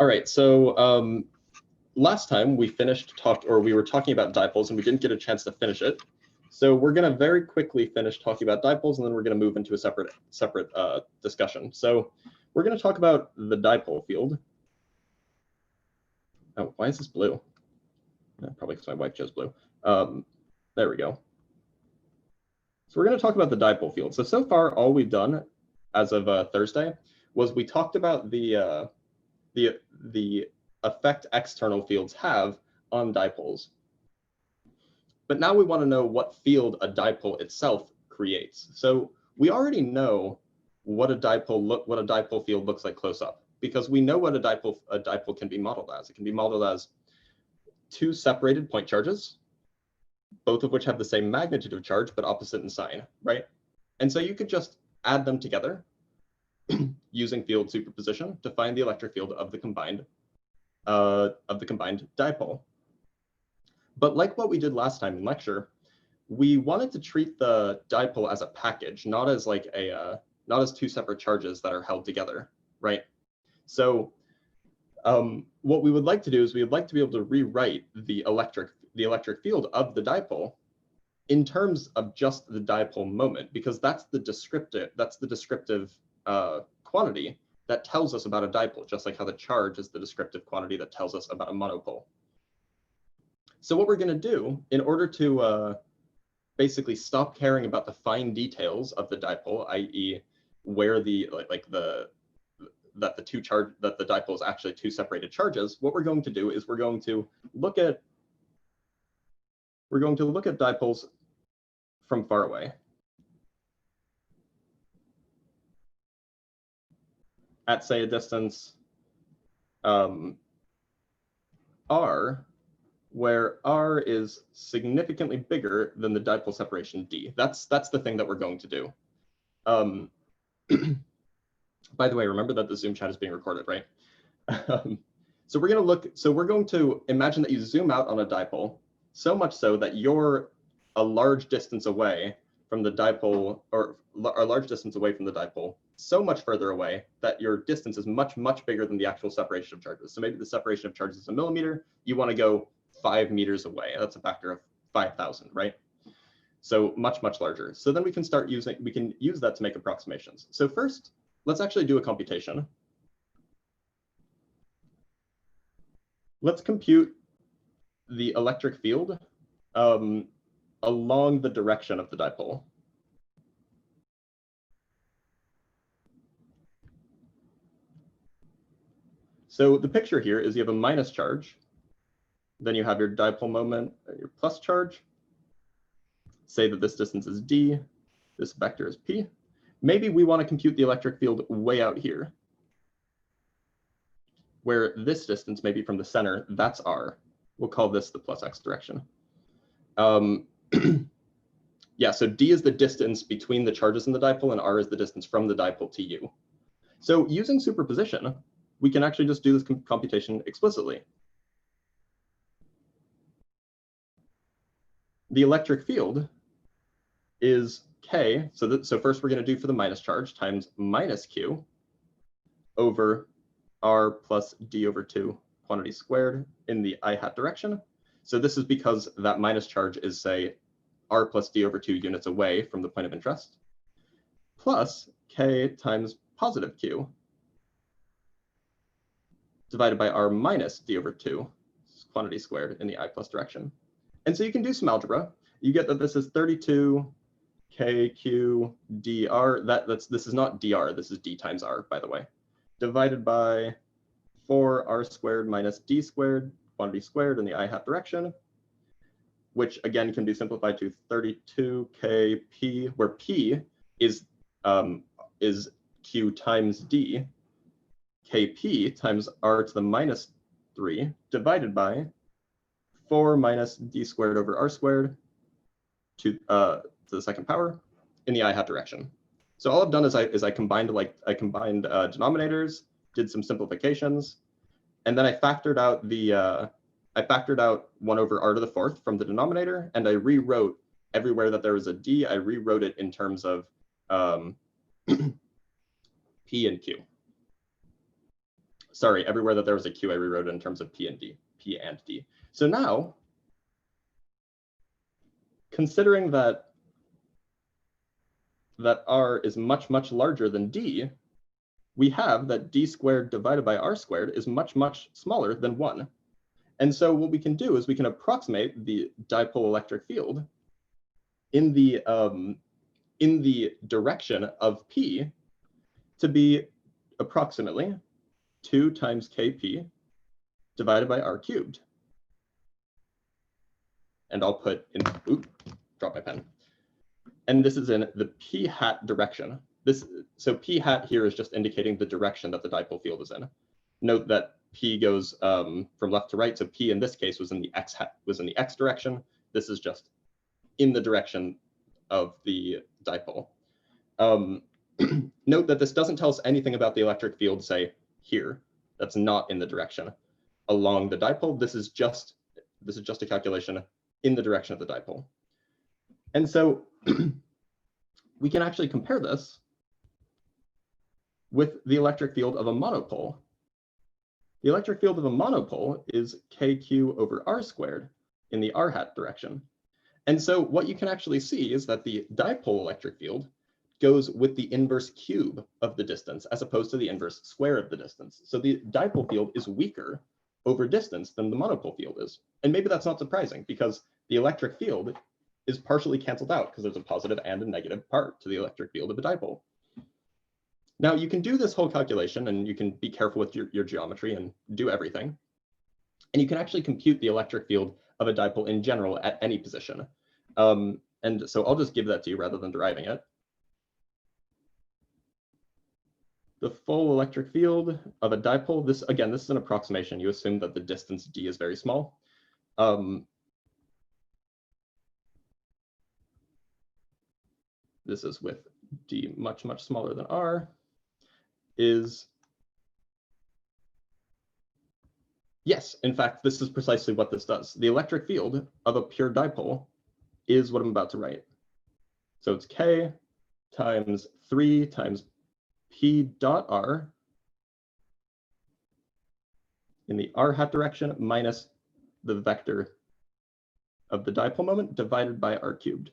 All right, so last time we were talking about dipoles and we didn't get a chance to finish it. So we're going to very quickly finish talking about dipoles and then we're going to move into a separate discussion. So we're going to talk about the dipole field. Oh, why is this blue? Probably because my wife chose blue. There we go. So we're going to talk about the dipole field. So far, all we've done as of Thursday was we talked about the effect external fields have on dipoles. But now we want to know what field a dipole itself creates. So we already know what a dipole field looks like close up, because we know what a dipole can be modeled as. It can be modeled as two separated point charges, both of which have the same magnitude of charge but opposite in sign, right? And so you could just add them together using field superposition to find the electric field of the combined dipole. But like what we did last time in lecture, we wanted to treat the dipole as a package, not as two separate charges that are held together, right? So what we would like to do is we would like to be able to rewrite the electric field of the dipole in terms of just the dipole moment, because that's the descriptive quantity that tells us about a dipole, just like how the charge is the descriptive quantity that tells us about a monopole. So what we're going to do in order to basically stop caring about the fine details of the dipole, i.e. where the dipole is actually two separated charges, what we're going to do is we're going to look at dipoles from far away. At, say, a distance r, where r is significantly bigger than the dipole separation d. That's the thing that we're going to do. By the way, remember that the Zoom chat is being recorded, right? So we're going to imagine that you zoom out on a dipole, so much so that you're a large distance away from the dipole, or a large distance away from the dipole, so much further away that your distance is much, much bigger than the actual separation of charges. So maybe the separation of charges is a millimeter, you want to go 5 meters away. That's a factor of 5,000, right? So much, much larger. So then we can use that to make approximations. So first, let's actually do a computation. Let's compute the electric field along the direction of the dipole. So the picture here is you have a minus charge, then you have your dipole moment, your plus charge. Say that this distance is d, this vector is p. Maybe we want to compute the electric field way out here, where this distance may be from the center, that's r. We'll call this the plus x direction. Yeah, so d is the distance between the charges in the dipole, and r is the distance from the dipole to you. So using superposition, we can actually just do this computation explicitly. The electric field is k, so first we're going to do for the minus charge times minus q over r plus d over 2 quantity squared in the I hat direction. So this is because that minus charge is, say, r plus d over 2 units away from the point of interest, plus k times positive q divided by r minus d over 2 quantity squared in the I plus direction. And so you can do some algebra. You get that this is 32 kq dr. This is not dr, this is d times r, by the way, divided by 4r squared minus d squared quantity squared in the I hat direction, which again can be simplified to 32kp, where p is q times d, kp times r to the minus 3 divided by 4 minus d squared over r squared to the second power in the I hat direction. So all I've done is I combined denominators, did some simplifications, and then I factored out 1 over r to the 4th from the denominator, and I rewrote everywhere that there was a d, I rewrote it in terms of p and q. sorry, everywhere that there was a Q, I rewrote it in terms of P and D. So now, considering that R is much, much larger than D, we have that D squared divided by R squared is much, much smaller than 1. And so what we can do is we can approximate the dipole electric field in the direction of P to be approximately 2 times Kp divided by R cubed. And I'll put in, drop my pen. And this is in the P hat direction. So P hat here is just indicating the direction that the dipole field is in. Note that P goes from left to right. So P in this case was in the X direction. This is just in the direction of the dipole. Note that this doesn't tell us anything about the electric field, say here. That's not in the direction along the dipole. This is just a calculation in the direction of the dipole. And so we can actually compare this with the electric field of a monopole. The electric field of a monopole is KQ over R squared in the R hat direction. And so what you can actually see is that the dipole electric field goes with the inverse cube of the distance as opposed to the inverse square of the distance. So the dipole field is weaker over distance than the monopole field is. And maybe that's not surprising because the electric field is partially canceled out because there's a positive and a negative part to the electric field of a dipole. Now you can do this whole calculation and you can be careful with your geometry and do everything. And you can actually compute the electric field of a dipole in general at any position. And so I'll just give that to you rather than deriving it. The full electric field of a dipole, this is an approximation. You assume that the distance d is very small. This is with d much, much smaller than r, is, yes, in fact, this is precisely what this does. The electric field of a pure dipole is what I'm about to write. So it's K times 3 times P dot R in the R hat direction minus the vector of the dipole moment divided by R cubed.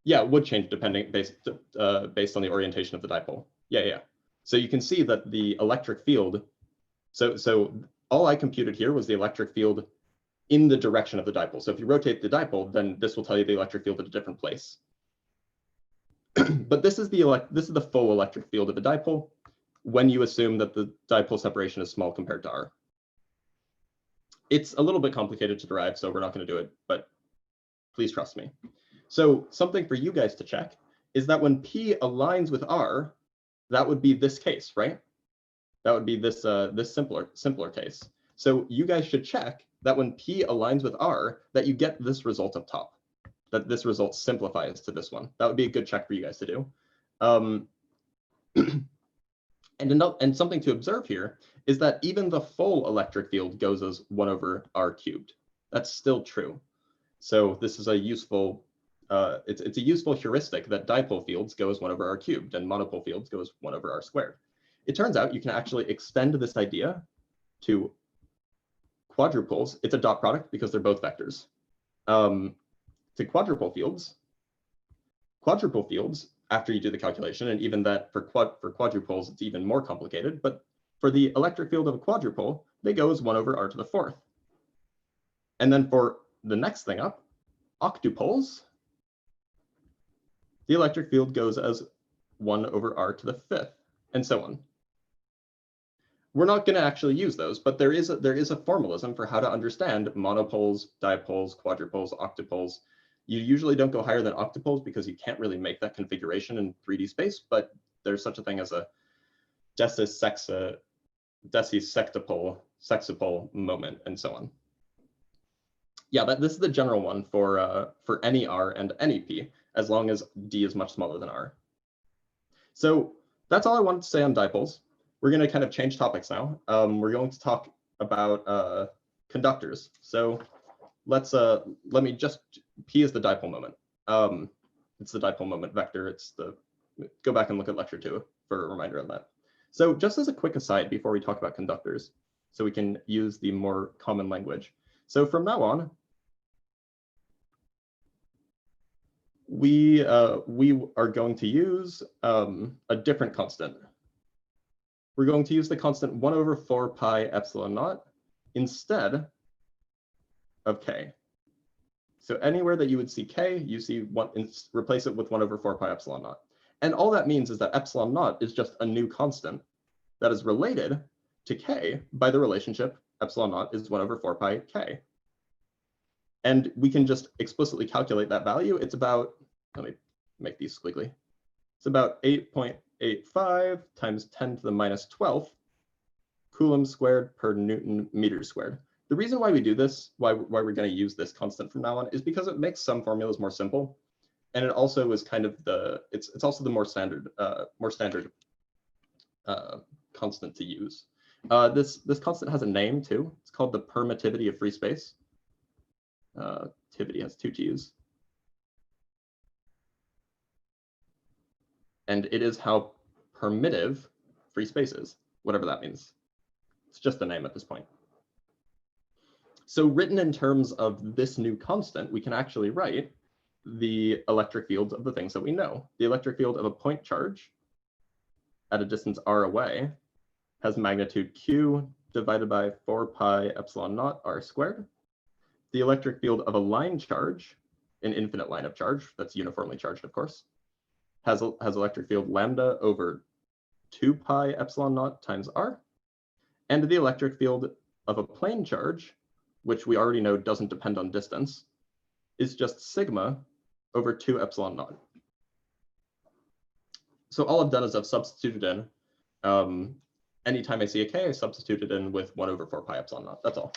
Yeah, it would change depending based on the orientation of the dipole. Yeah. So you can see that the electric field, so all I computed here was the electric field in the direction of the dipole. So if you rotate the dipole, then this will tell you the electric field at a different place. But this is the full electric field of a dipole when you assume that the dipole separation is small compared to R. It's a little bit complicated to derive, so we're not going to do it, but please trust me. So something for you guys to check is that when P aligns with R, that would be this case, right? That would be this simpler case. So you guys should check that when P aligns with R, that you get this result up top, that this result simplifies to this one. That would be a good check for you guys to do. And something to observe here is that even the full electric field goes as 1 over R cubed. That's still true. So this is a useful, it's a useful heuristic that dipole fields go as 1 over R cubed and monopole fields go as 1 over R squared. It turns out you can actually extend this idea to quadrupoles. It's a dot product because they're both vectors. To quadruple fields, after you do the calculation, and even that for quadrupoles, it's even more complicated, but for the electric field of a quadrupole, they go as 1 over R to the 4th. And then for the next thing up, octupoles, the electric field goes as 1 over R to the 5th, and so on. We're not going to actually use those, but there is a formalism for how to understand monopoles, dipoles, quadrupoles, octupoles. You usually don't go higher than octupoles because you can't really make that configuration in 3D space, but there's such a thing as a decisectipole moment, and so on. Yeah, this is the general one for any R and any P, as long as D is much smaller than R. So that's all I wanted to say on dipoles. We're going to kind of change topics now. We're going to talk about conductors. So let me just, P is the dipole moment. It's the dipole moment vector. It's the go back and look at lecture 2 for a reminder on that. So just as a quick aside before we talk about conductors, so we can use the more common language. So from now on, we are going to use a different constant. We're going to use the constant 1 over 4 pi epsilon naught instead of k. So anywhere that you would see k, you see replace it with 1 over 4 pi epsilon naught. And all that means is that epsilon naught is just a new constant that is related to k by the relationship epsilon naught is 1 over 4 pi k. And we can just explicitly calculate that value. It's about, let me make these squiggly. It's about 8.85 times 10 to the minus 12th coulombs squared per Newton meters squared. The reason why we do this, why we're going to use this constant from now on, is because it makes some formulas more simple, and it also is kind of it's also the more standard constant to use. This constant has a name too. It's called the permittivity of free space. Tivity has 2 T's. And it is how permittive free space is, whatever that means. It's just the name at this point. So written in terms of this new constant, we can actually write the electric fields of the things that we know. The electric field of a point charge at a distance r away has magnitude q divided by 4 pi epsilon naught r squared. The electric field of a line charge, an infinite line of charge that's uniformly charged, of course, has electric field lambda over 2 pi epsilon naught times r. And the electric field of a plane charge, which we already know doesn't depend on distance, is just sigma over 2 epsilon naught. So all I've done is I've substituted in, anytime I see a k, I substitute it in with 1 over 4 pi epsilon naught. That's all.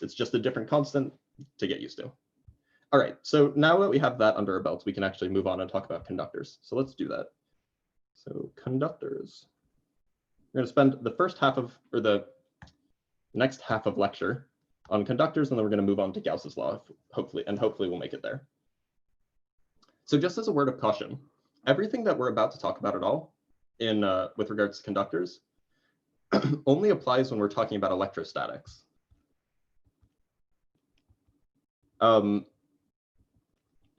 It's just a different constant to get used to. All right, so now that we have that under our belts, we can actually move on and talk about conductors. So let's do that. So conductors. We're going to spend the first half of, or the next half of lecture on conductors, and then we're going to move on to Gauss's law, hopefully we'll make it there. So just as a word of caution, everything that we're about to talk about at all in with regards to conductors only applies when we're talking about electrostatics.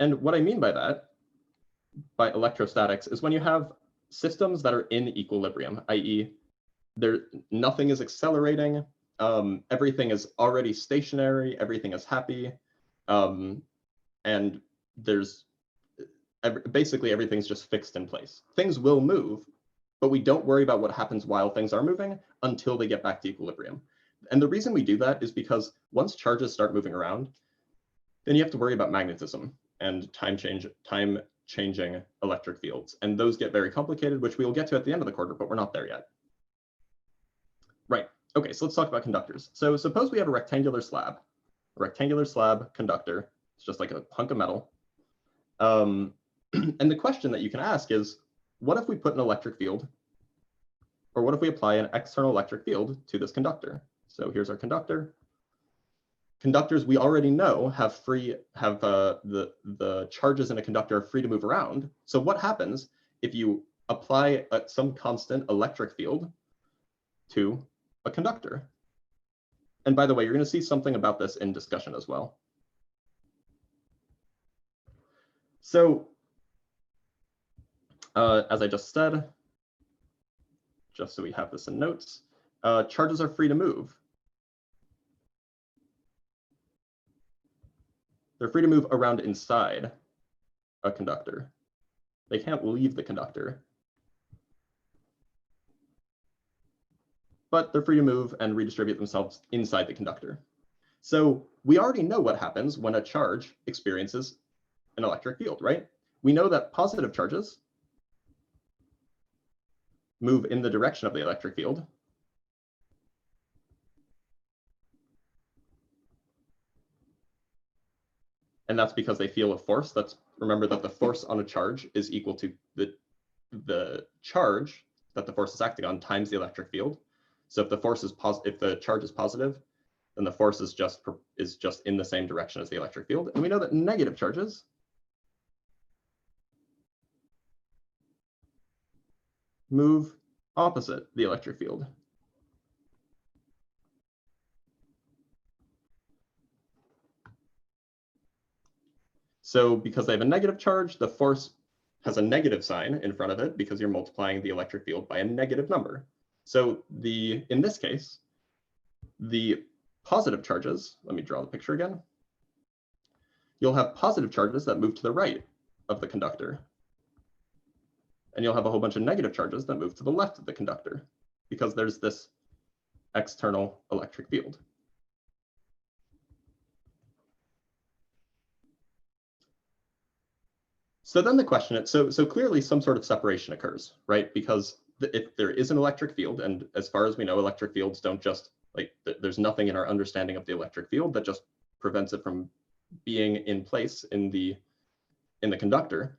And what I mean by that, by electrostatics, is when you have systems that are in equilibrium, i.e., nothing is accelerating, everything is already stationary, everything is happy, and basically everything's just fixed in place. Things will move, but we don't worry about what happens while things are moving until they get back to equilibrium. And the reason we do that is because once charges start moving around, then you have to worry about magnetism and time-changing electric fields. And those get very complicated, which we will get to at the end of the quarter, but we're not there yet. Right, okay, so let's talk about conductors. So suppose we have a rectangular slab conductor. It's just like a hunk of metal. And the question that you can ask is, what if we put an electric field, or what if we apply an external electric field to this conductor? So here's our conductor. Conductors we already know have the charges in a conductor are free to move around. So what happens if you apply some constant electric field to a conductor? And by the way, you're going to see something about this in discussion as well. So as I just said, just so we have this in notes, charges are free to move. They're free to move around inside a conductor. They can't leave the conductor, but they're free to move and redistribute themselves inside the conductor. So we already know what happens when a charge experiences an electric field, right? We know that positive charges move in the direction of the electric field. And that's because they feel a force. Remember that the force on a charge is equal to the charge that the force is acting on times the electric field. So if the charge is positive, then the force is just in the same direction as the electric field. And we know that negative charges move opposite the electric field. So because they have a negative charge, the force has a negative sign in front of it because you're multiplying the electric field by a negative number. So in this case, the positive charges, let me draw the picture again. You'll have positive charges that move to the right of the conductor. And you'll have a whole bunch of negative charges that move to the left of the conductor because there's this external electric field. So then the question is, so clearly some sort of separation occurs, right? Because if there is an electric field, and as far as we know, electric fields don't just, like, there's nothing in our understanding of the electric field that just prevents it from being in place in the conductor.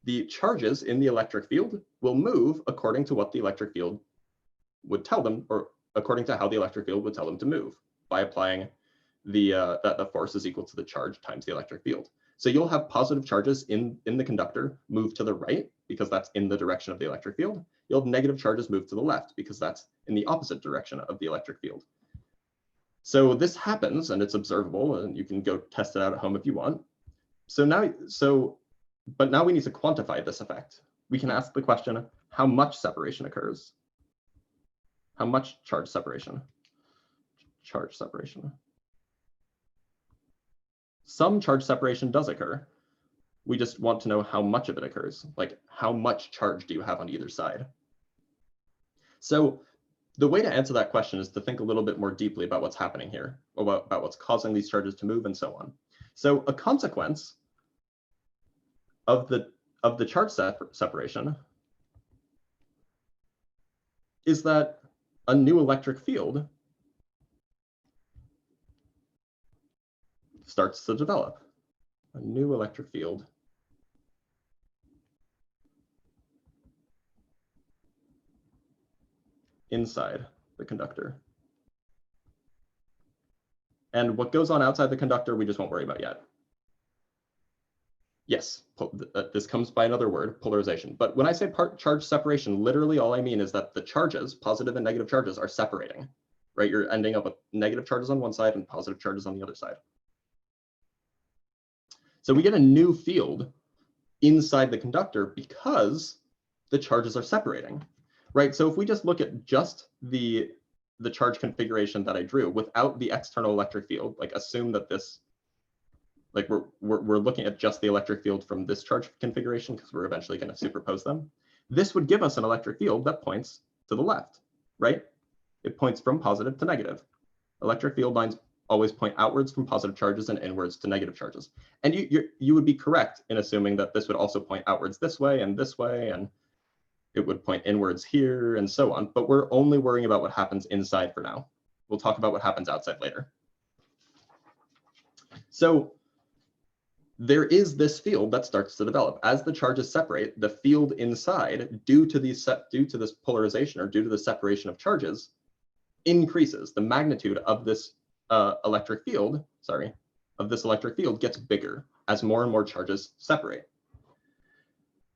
The charges in the electric field will move according to what the electric field would tell them, or according to how the electric field would tell them to move, by applying that the force is equal to the charge times the electric field. So you'll have positive charges in the conductor move to the right because that's in the direction of the electric field. You'll have negative charges move to the left because that's in the opposite direction of the electric field. So this happens and it's observable, and you can go test it out at home if you want. But now we need to quantify this effect. We can ask the question, how much separation occurs? How much charge separation? Charge separation. Some charge separation does occur. We just want to know how much of it occurs. Like, how much charge do you have on either side? So the way to answer that question is to think a little bit more deeply about what's happening here, or about what's causing these charges to move and so on. So a consequence of the charge separation is that a new electric field starts to develop. A new electric field inside the conductor. And what goes on outside the conductor, we just won't worry about yet. Yes, this comes by another word, polarization. But when I say charge separation, literally all I mean is that the charges, positive and negative charges, are separating, right? You're ending up with negative charges on one side and positive charges on the other side. So we get a new field inside the conductor because the charges are separating, right? So if we just look at just the charge configuration that I drew without the external electric field, like assume that this, like we're looking at just the electric field from this charge configuration because we're eventually going to superpose them. This would give us an electric field that points to the left, right? It points from positive to negative. Electric field lines always point outwards from positive charges and inwards to negative charges. And you would be correct in assuming that this would also point outwards this way, and it would point inwards here and so on. But we're only worrying about what happens inside for now. We'll talk about what happens outside later. So there is this field that starts to develop. As the charges separate, the field inside, due to this polarization or due to the separation of charges, increases. The magnitude of this electric field gets bigger as more and more charges separate.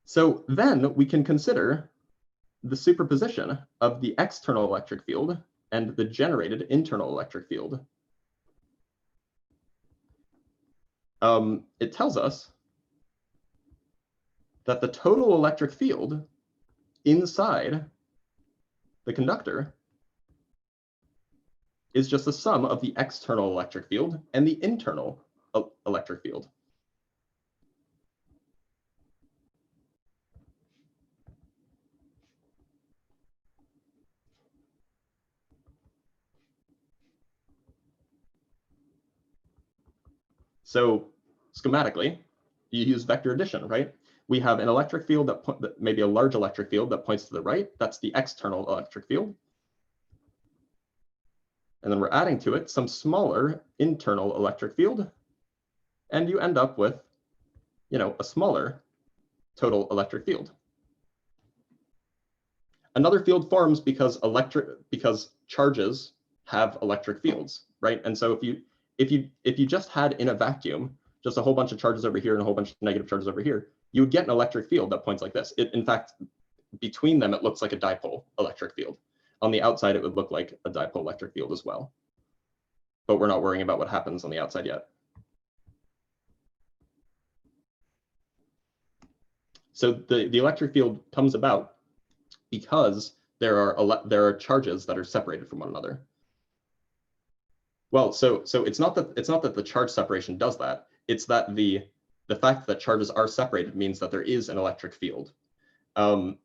So then we can consider the superposition of the external electric field and the generated internal electric field. It tells us that the total electric field inside the conductor is just the sum of the external electric field and the internal electric field. So schematically, you use vector addition, right? We have an electric field that maybe a large electric field that points to the right. That's the external electric field. And then we're adding to it some smaller internal electric field. And you end up with, a smaller total electric field. Another field forms because charges have electric fields, right? And so if you just had in a vacuum just a whole bunch of charges over here and a whole bunch of negative charges over here, you would get an electric field that points like this. In fact, between them, it looks like a dipole electric field. On the outside, it would look like a dipole electric field as well. But we're not worrying about what happens on the outside yet. So the electric field comes about because there are charges that are separated from one another. Well, so it's not that the charge separation does that. It's that the fact that charges are separated means that there is an electric field. So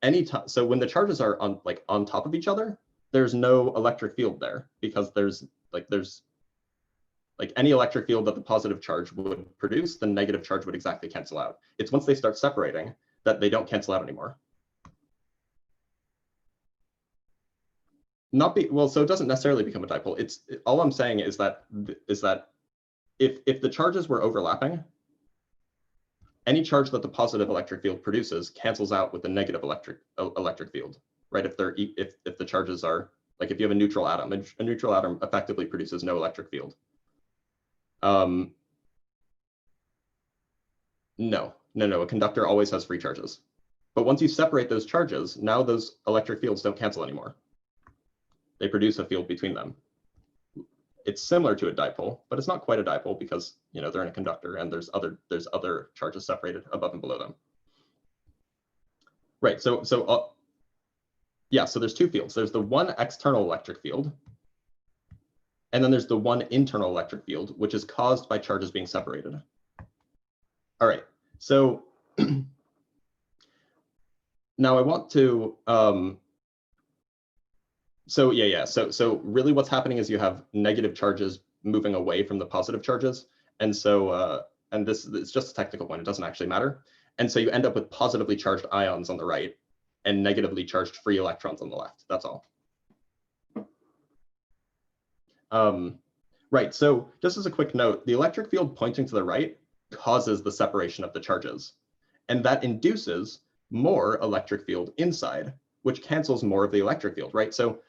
when the charges are on top of each other, there's no electric field there, because there's any electric field that the positive charge would produce, the negative charge would exactly cancel out. It's once they start separating that they don't cancel out anymore. So it doesn't necessarily become a dipole. All I'm saying is that if the charges were overlapping, any charge that the positive electric field produces cancels out with the negative electric field, right? If the charges are, like, if you have a neutral atom effectively produces no electric field. No, a conductor always has free charges. But once you separate those charges, now those electric fields don't cancel anymore. They produce a field between them. It's similar to a dipole, but it's not quite a dipole because, they're in a conductor and there's other charges separated above and below them. Right, so there's two fields. There's the one external electric field, and then there's the one internal electric field, which is caused by charges being separated. All right, so now I want to, so really what's happening is you have negative charges moving away from the positive charges. And so, and this it's just a technical point, it doesn't actually matter. And so you end up with positively charged ions on the right and negatively charged free electrons on the left, that's all. Right, so just as a quick note, the electric field pointing to the right causes the separation of the charges. And that induces more electric field inside, which cancels more of the electric field, right? So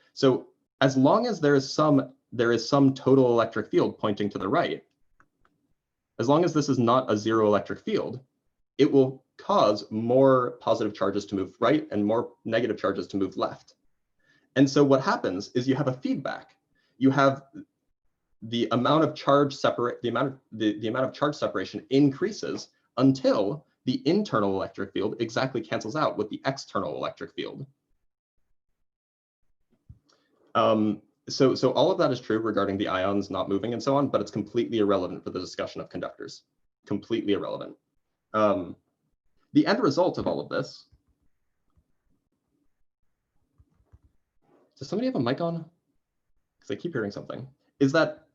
as long as there is some total electric field pointing to the right, as long as this is not a zero electric field, it will cause more positive charges to move right and more negative charges to move left. And so what happens is you have a feedback. You have the amount of charge separation increases until the internal electric field exactly cancels out with the external electric field. So all of that is true regarding the ions not moving and so on, but it's completely irrelevant for the discussion of conductors. Completely irrelevant. The end result of all of this. Does somebody have a mic on? Because I keep hearing something. Is that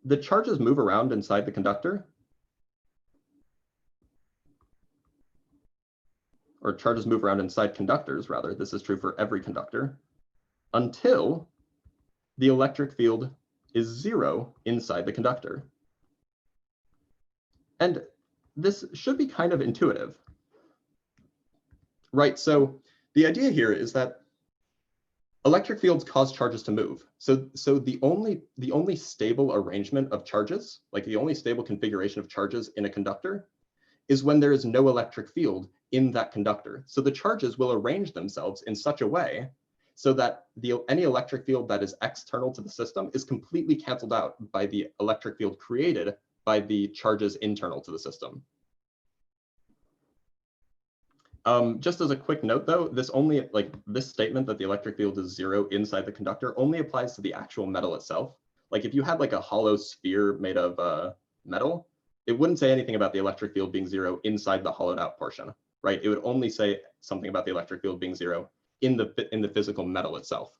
the charges move around inside the conductor, or charges move around inside conductors, rather. This is true for every conductor, until the electric field is zero inside the conductor. And this should be kind of intuitive, right? So the idea here is that electric fields cause charges to move. So the only stable arrangement of charges, like the only stable configuration of charges in a conductor, is when there is no electric field in that conductor. So the charges will arrange themselves in such a way so that any electric field that is external to the system is completely canceled out by the electric field created by the charges internal to the system. Just as a quick note though, this statement that the electric field is zero inside the conductor only applies to the actual metal itself. Like if you had like a hollow sphere made of metal, it wouldn't say anything about the electric field being zero inside the hollowed out portion, right? It would only say something about the electric field being zero in the physical metal itself.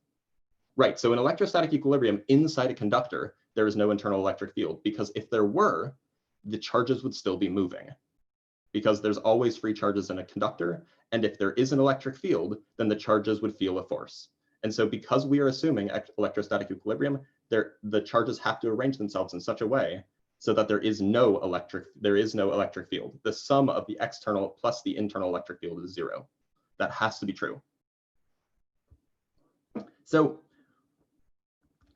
Right, so in electrostatic equilibrium inside a conductor, there is no internal electric field, because if there were, the charges would still be moving, because there's always free charges in a conductor, and if there is an electric field, then the charges would feel a force. And so because we are assuming electrostatic equilibrium, the charges have to arrange themselves in such a way so that there is no electric field. The sum of the external plus the internal electric field is zero. That has to be true. So,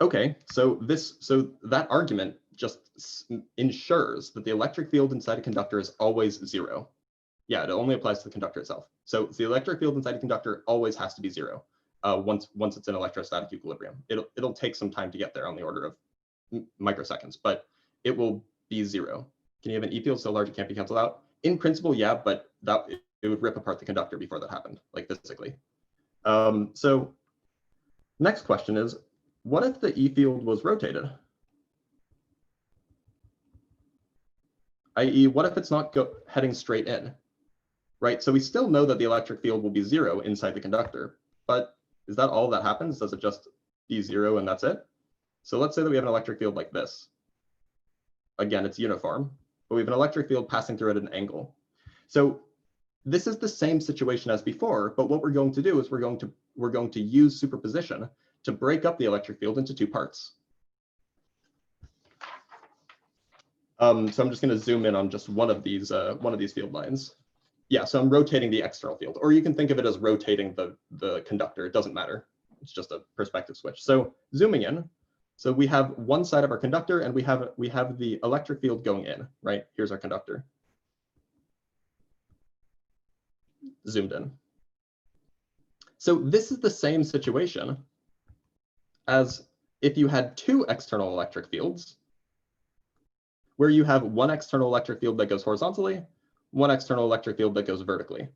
okay, so that argument just ensures that the electric field inside a conductor is always zero. Yeah, it only applies to the conductor itself. So the electric field inside a conductor always has to be 0 once it's in electrostatic equilibrium. It'll take some time to get there on the order of microseconds, but it will be 0. Can you have an E field so large it can't be canceled out? In principle, yeah, but it would rip apart the conductor before that happened, like physically. So next question is, what if the E field was rotated? i.e., what if it's not heading straight in, right? So we still know that the electric field will be 0 inside the conductor, but is that all that happens? Does it just be 0 and that's it? So let's say that we have an electric field like this. Again, it's uniform, but we have an electric field passing through at an angle. So this is the same situation as before, but what we're going to do is we're going to use superposition to break up the electric field into 2 parts. So I'm just going to zoom in on just one of these field lines. Yeah, so I'm rotating the external field, or you can think of it as rotating the conductor. It doesn't matter. It's just a perspective switch. So zooming in, so we have one side of our conductor, and we have the electric field going in, right? Here's our conductor. Zoomed in. So this is the same situation as if you had 2 external electric fields, where you have one external electric field that goes horizontally, one external electric field that goes vertically.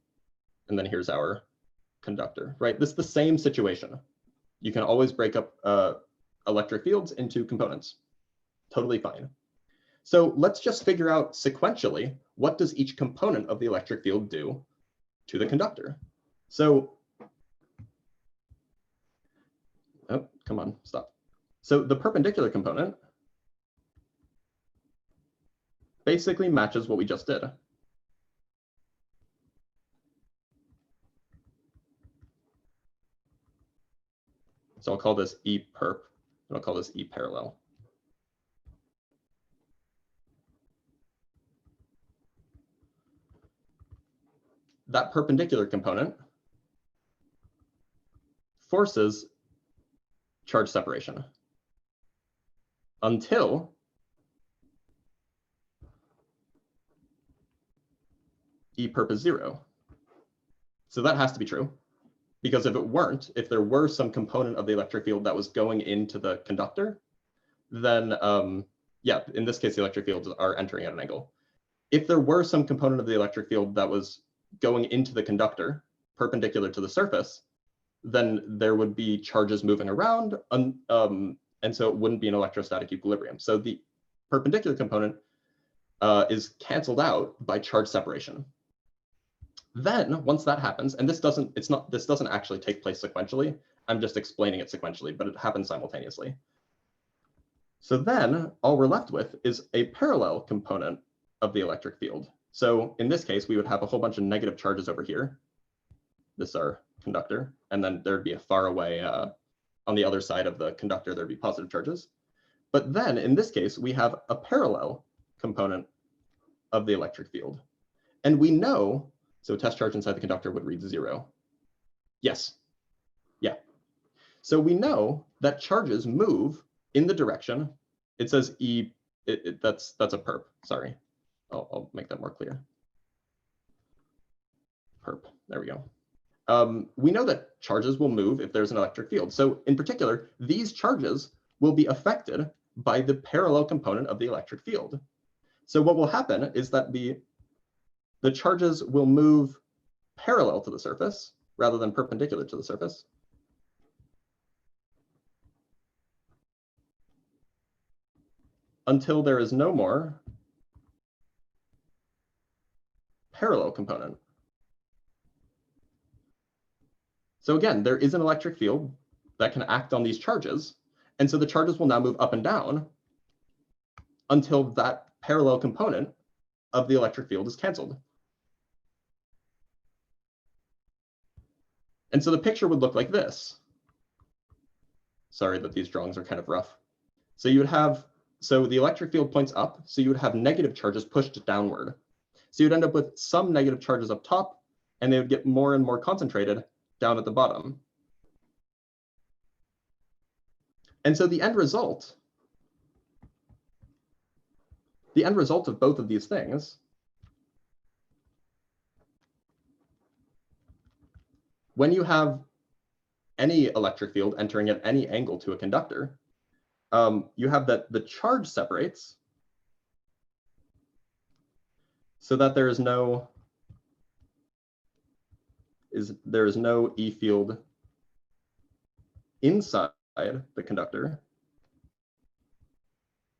And then here's our conductor, right? This is the same situation. You can always break up electric fields into components. Totally fine. So let's just figure out sequentially, what does each component of the electric field do to the conductor? So, oh, come on, stop. So the perpendicular component basically matches what we just did. So I'll call this E perp, and I'll call this E parallel. That perpendicular component forces charge separation until E perp is 0. So that has to be true, because if it weren't, if there were some component of the electric field that was going into the conductor, then yeah, in this case, the electric fields are entering at an angle. If there were some component of the electric field that was going into the conductor perpendicular to the surface, then there would be charges moving around, and so it wouldn't be an electrostatic equilibrium. So the perpendicular component is canceled out by charge separation. Then once that happens, and this doesn't actually take place sequentially, I'm just explaining it sequentially, but it happens simultaneously. So then all we're left with is a parallel component of the electric field. So in this case, we would have a whole bunch of negative charges over here. This is our conductor, and then there'd be a far away, on the other side of the conductor, there'd be positive charges. But then in this case, we have a parallel component of the electric field. And we know, so test charge inside the conductor would read 0. Yes, yeah. So we know that charges move in the direction, it says E, that's a perp, sorry. I'll make that more clear. Perp, there we go. We know that charges will move if there's an electric field. So in particular, these charges will be affected by the parallel component of the electric field. So what will happen is that the charges will move parallel to the surface rather than perpendicular to the surface. Until there is no more parallel component. So again, there is an electric field that can act on these charges. And so the charges will now move up and down until that parallel component of the electric field is canceled. And so the picture would look like this. Sorry that these drawings are kind of rough. So you would have, so the electric field points up, so you would have negative charges pushed downward. So you'd end up with some negative charges up top, and they would get more and more concentrated down at the bottom. And so the end result of both of these things when you have any electric field entering at any angle to a conductor, you have that the charge separates so that there is no E field inside the conductor.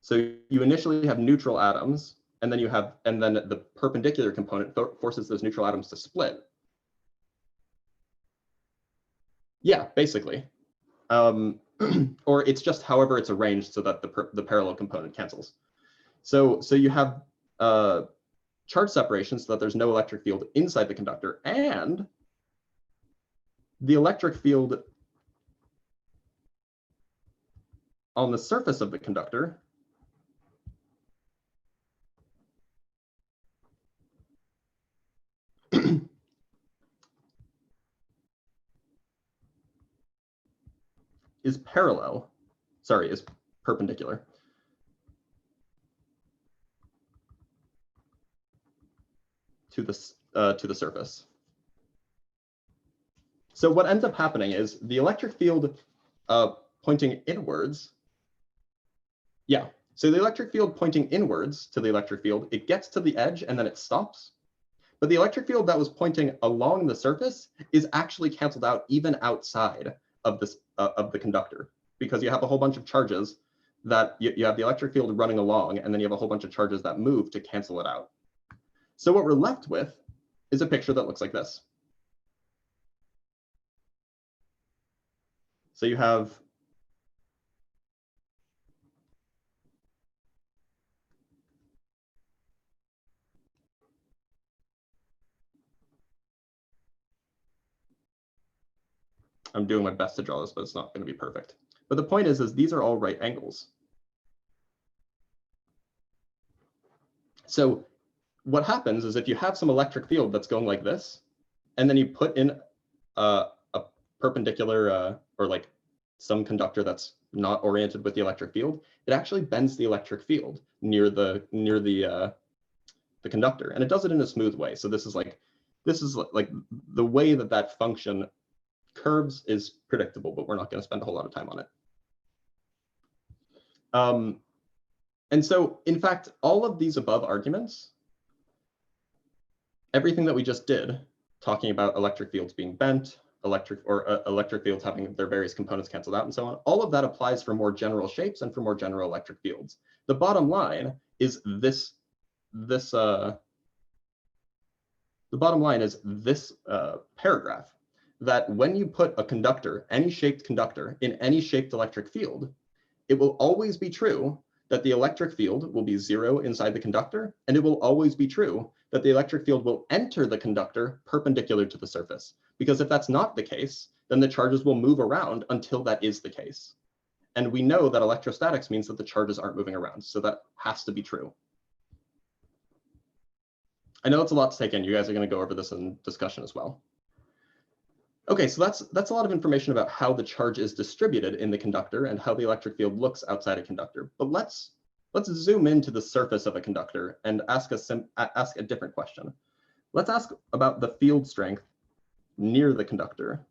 So you initially have neutral atoms, and then the perpendicular component forces those neutral atoms to split. Yeah, basically. Or it's just however it's arranged so that the parallel component cancels. So you have charge separation so that there's no electric field inside the conductor, and the electric field on the surface of the conductor is perpendicular to the surface. So what ends up happening is the electric field pointing inwards. Yeah, so the electric field pointing inwards to the electric field, it gets to the edge and then it stops. But the electric field that was pointing along the surface is actually canceled out even outside of the conductor, because you have a whole bunch of charges that you have the electric field running along, and then you have a whole bunch of charges that move to cancel it out. So what we're left with is a picture that looks like this. So you have I'm doing my best to draw this, but it's not going to be perfect. But the point is these are all right angles. So what happens is if you have some electric field that's going like this, and then you put in a perpendicular or like some conductor that's not oriented with the electric field, it actually bends the electric field near the conductor, and it does it in a smooth way. So this is like the way that function curves is predictable, but we're not going to spend a whole lot of time on it. And so, in fact, all of these above arguments, everything that we just did, talking about electric fields being bent, electric fields having their various components canceled out and so on, all of that applies for more general shapes and for more general electric fields. The bottom line is this paragraph, that when you put a conductor, any shaped conductor, in any shaped electric field, it will always be true that the electric field will be 0 inside the conductor, and it will always be true that the electric field will enter the conductor perpendicular to the surface. Because if that's not the case, then the charges will move around until that is the case. And we know that electrostatics means that the charges aren't moving around, so that has to be true. I know it's a lot to take in. You guys are going to go over this in discussion as well. Okay, so that's a lot of information about how the charge is distributed in the conductor and how the electric field looks outside a conductor. But let's zoom into the surface of a conductor and ask a different question. Let's ask about the field strength near the conductor.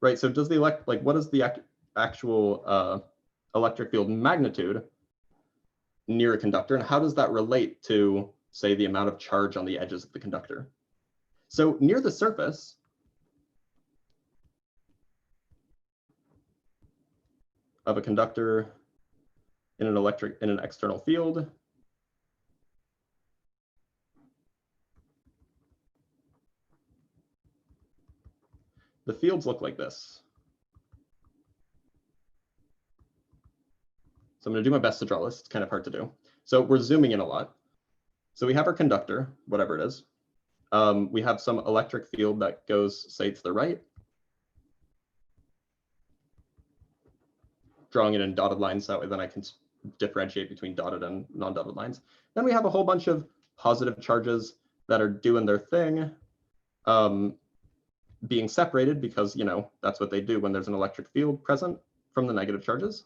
Right, so does what is the actual electric field magnitude near a conductor, and how does that relate to, say, the amount of charge on the edges of the conductor? So near the surface, of a conductor in an external field, the fields look like this. So I'm going to do my best to draw this. It's kind of hard to do. So we're zooming in a lot. So we have our conductor, whatever it is. We have some electric field that goes, say, to the right. Drawing it in dotted lines, that way then I can differentiate between dotted and non-dotted lines. Then we have a whole bunch of positive charges that are doing their thing, being separated because, that's what they do when there's an electric field present from the negative charges.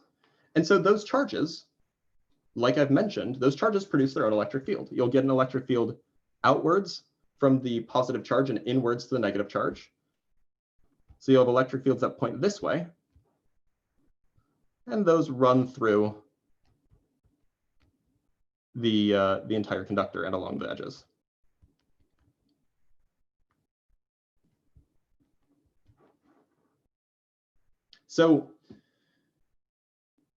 And so those charges, like I've mentioned, those charges produce their own electric field. You'll get an electric field outwards from the positive charge and inwards to the negative charge. So you'll have electric fields that point this way, and those run through the entire conductor and along the edges. So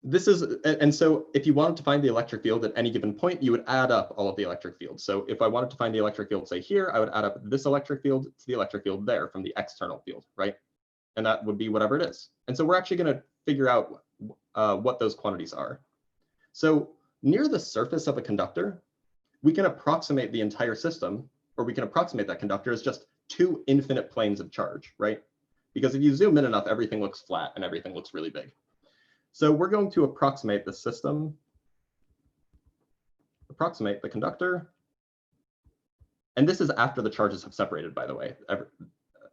this is, and so if you wanted to find the electric field at any given point, you would add up all of the electric fields. So if I wanted to find the electric field, say here, I would add up this electric field to the electric field there from the external field, right? And that would be whatever it is. And so we're actually going to figure out what those quantities are. So near the surface of a conductor, we can approximate the entire system, or we can approximate that conductor as just two infinite planes of charge, right? Because if you zoom in enough, everything looks flat and everything looks really big. So we're going to approximate the system, approximate the conductor. And this is after the charges have separated, by the way.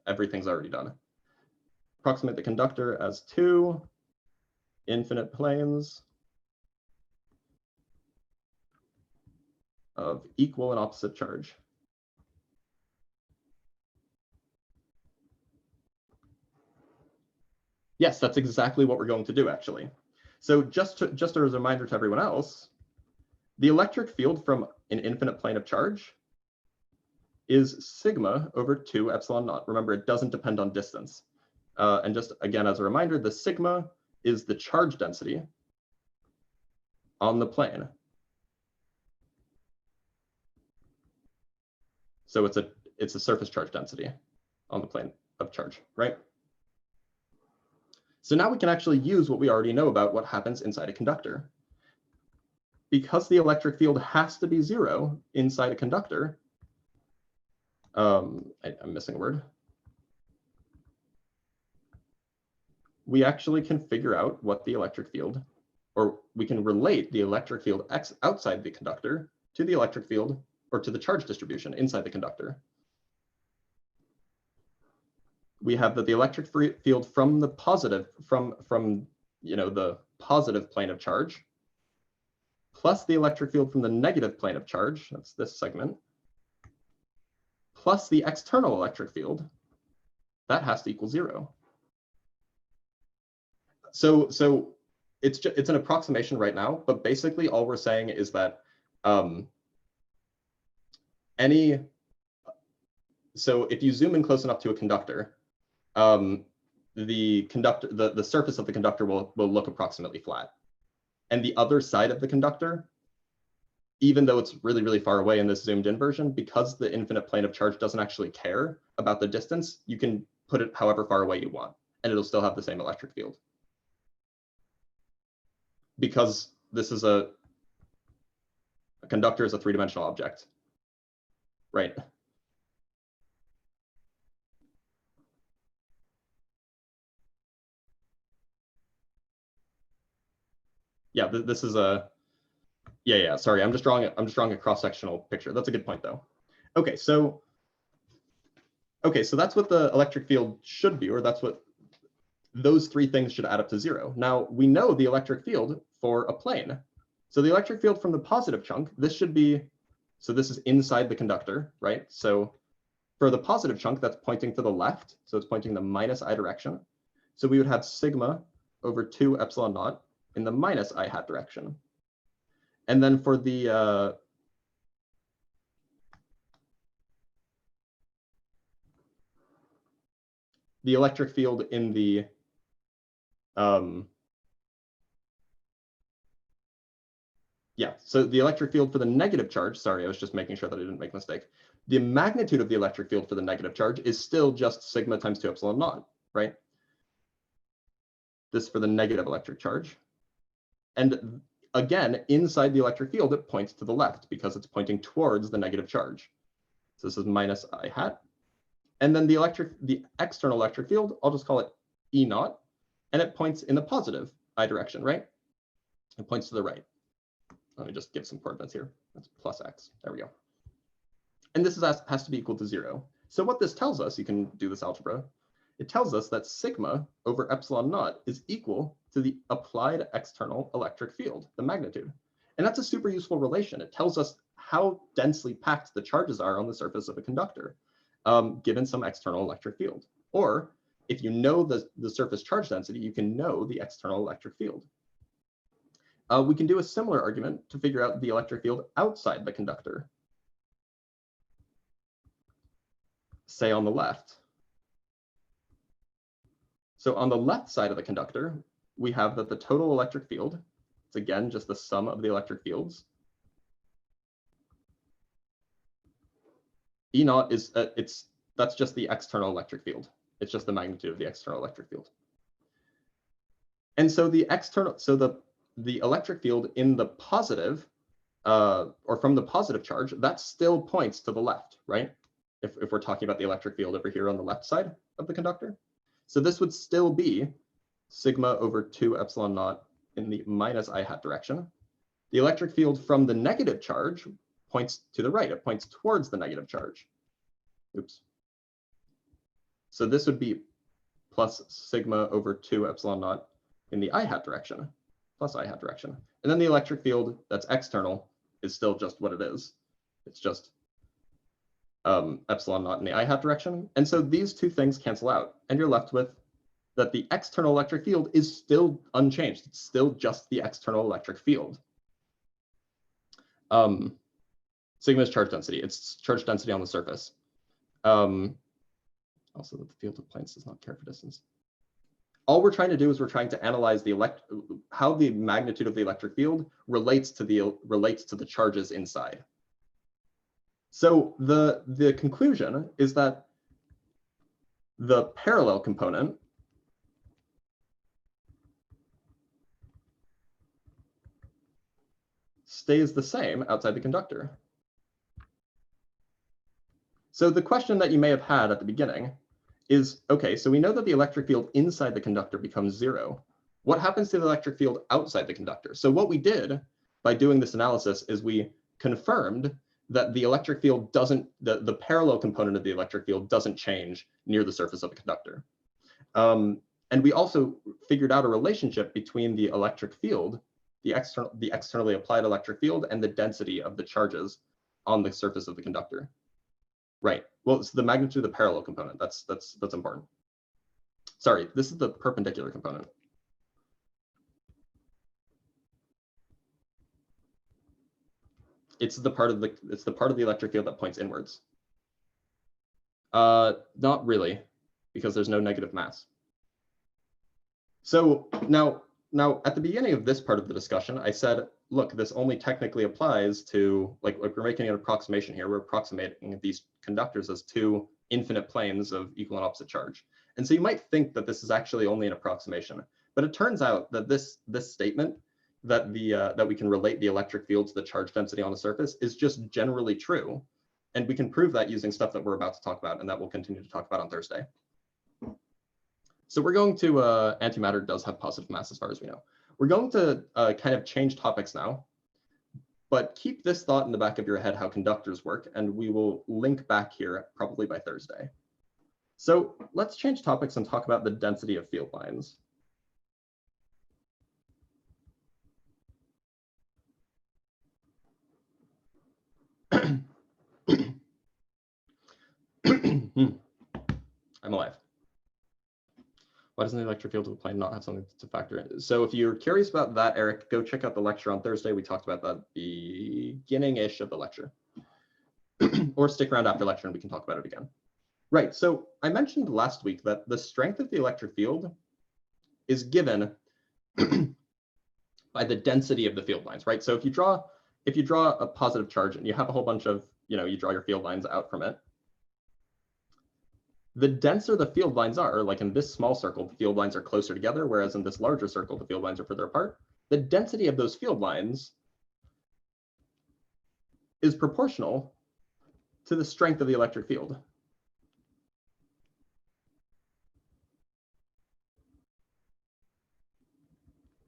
Everything's already done. Approximate the conductor as two infinite planes of equal and opposite charge. Yes, that's exactly what we're going to do, actually. So just as a reminder to everyone else, the electric field from an infinite plane of charge is sigma over 2 epsilon naught. Remember, it doesn't depend on distance. And just again, as a reminder, the sigma is the charge density on the plane. So it's a surface charge density on the plane of charge, right? So now we can actually use what we already know about what happens inside a conductor. Because the electric field has to be 0 inside a conductor, I'm missing a word. We actually can figure out what the electric field, or we can relate the electric field outside the conductor to the electric field, or to the charge distribution inside the conductor. We have that the electric field from the positive, from the positive plane of charge, plus the electric field from the negative plane of charge, that's this segment, plus the external electric field, that has to equal 0. So it's an approximation right now, but basically all we're saying is that so if you zoom in close enough to a conductor, the surface of the conductor will look approximately flat. And the other side of the conductor, even though it's really, really far away in this zoomed in version, because the infinite plane of charge doesn't actually care about the distance, you can put it however far away you want, and it'll still have the same electric field. Because this is a conductor is a three-dimensional object, right? Yeah, this is a, yeah, sorry, I'm just drawing a cross-sectional picture. That's a good point though. Okay, so that's what the electric field should be, or that's what those three things should add up to 0. Now we know the electric field for a plane. So the electric field from the positive chunk, this should be, so this is inside the conductor, right? So for the positive chunk, that's pointing to the left. So it's pointing the minus I direction. So we would have sigma over 2 epsilon naught in the minus I hat direction. And then for the electric field in the so the electric field for the negative charge, sorry, I was just making sure that I didn't make a mistake. The magnitude of the electric field for the negative charge is still just sigma times 2 epsilon naught, right? This for the negative electric charge. And again, inside the electric field, it points to the left because it's pointing towards the negative charge. So this is minus I hat. And then the external electric field, I'll just call it E naught, and it points in the positive I direction, right? It points to the right. Let me just give some coordinates here. That's plus x. There we go. And this has to be equal to 0. So what this tells us, you can do this algebra, it tells us that sigma over epsilon naught is equal to the applied external electric field, the magnitude. And that's a super useful relation. It tells us how densely packed the charges are on the surface of a conductor, given some external electric field. Or if you know the surface charge density, you can know the external electric field. We can do a similar argument to figure out the electric field outside the conductor, say on the left. So on the left side of the conductor, we have that the total electric field, it's again just the sum of the electric fields. E naught is, that's just the external electric field. It's just the magnitude of the external electric field. And so the electric field in the positive, or from the positive charge, that still points to the left, right? If we're talking about the electric field over here on the left side of the conductor. So this would still be sigma over 2 epsilon naught in the minus I hat direction. The electric field from the negative charge points to the right. It points towards the negative charge. Oops. So this would be plus sigma over 2 epsilon naught in the I hat direction, plus I hat direction. And then the electric field that's external is still just what it is. It's just epsilon naught in the I hat direction. And so these two things cancel out, and you're left with that the external electric field is still unchanged. It's still just the external electric field. Sigma is charge density. It's charge density on the surface. Also, that the field of planes does not care for distance. All we're trying to do is we're trying to analyze how the magnitude of the electric field relates to the charges inside. So the conclusion is that the parallel component stays the same outside the conductor. So the question that you may have had at the beginning is, okay, so we know that the electric field inside the conductor becomes 0. What happens to the electric field outside the conductor? So what we did by doing this analysis is we confirmed that the electric field doesn't, the parallel component of the electric field doesn't change near the surface of a conductor. And we also figured out a relationship between the electric field, the externally applied electric field, and the density of the charges on the surface of the conductor. Right. Well, it's the magnitude of the parallel component. That's important. Sorry, this is the perpendicular component. It's the part of the electric field that points inwards. Not really, because there's no negative mass. So now at the beginning of this part of the discussion, I said, look, this only technically applies to, like we're making an approximation here. We're approximating these conductors as two infinite planes of equal and opposite charge. And so you might think that this is actually only an approximation, but it turns out that this statement that that we can relate the electric field to the charge density on the surface is just generally true. And we can prove that using stuff that we're about to talk about and that we'll continue to talk about on Thursday. So we're going to, antimatter does have positive mass as far as we know. We're going to kind of change topics now, but keep this thought in the back of your head how conductors work, and we will link back here probably by Thursday. So let's change topics and talk about the density of field lines. I'm alive. Why doesn't the electric field of a plane not have something to factor in? So if you're curious about that, Eric, go check out the lecture on Thursday. We talked about that beginning-ish of the lecture. Or stick around after lecture and we can talk about it again. Right, so I mentioned last week that the strength of the electric field is given by the density of the field lines, right? So if you draw a positive charge and you have a whole bunch of, you draw your field lines out from it, the denser the field lines are, like in this small circle, the field lines are closer together, whereas in this larger circle, the field lines are further apart. The density of those field lines is proportional to the strength of the electric field.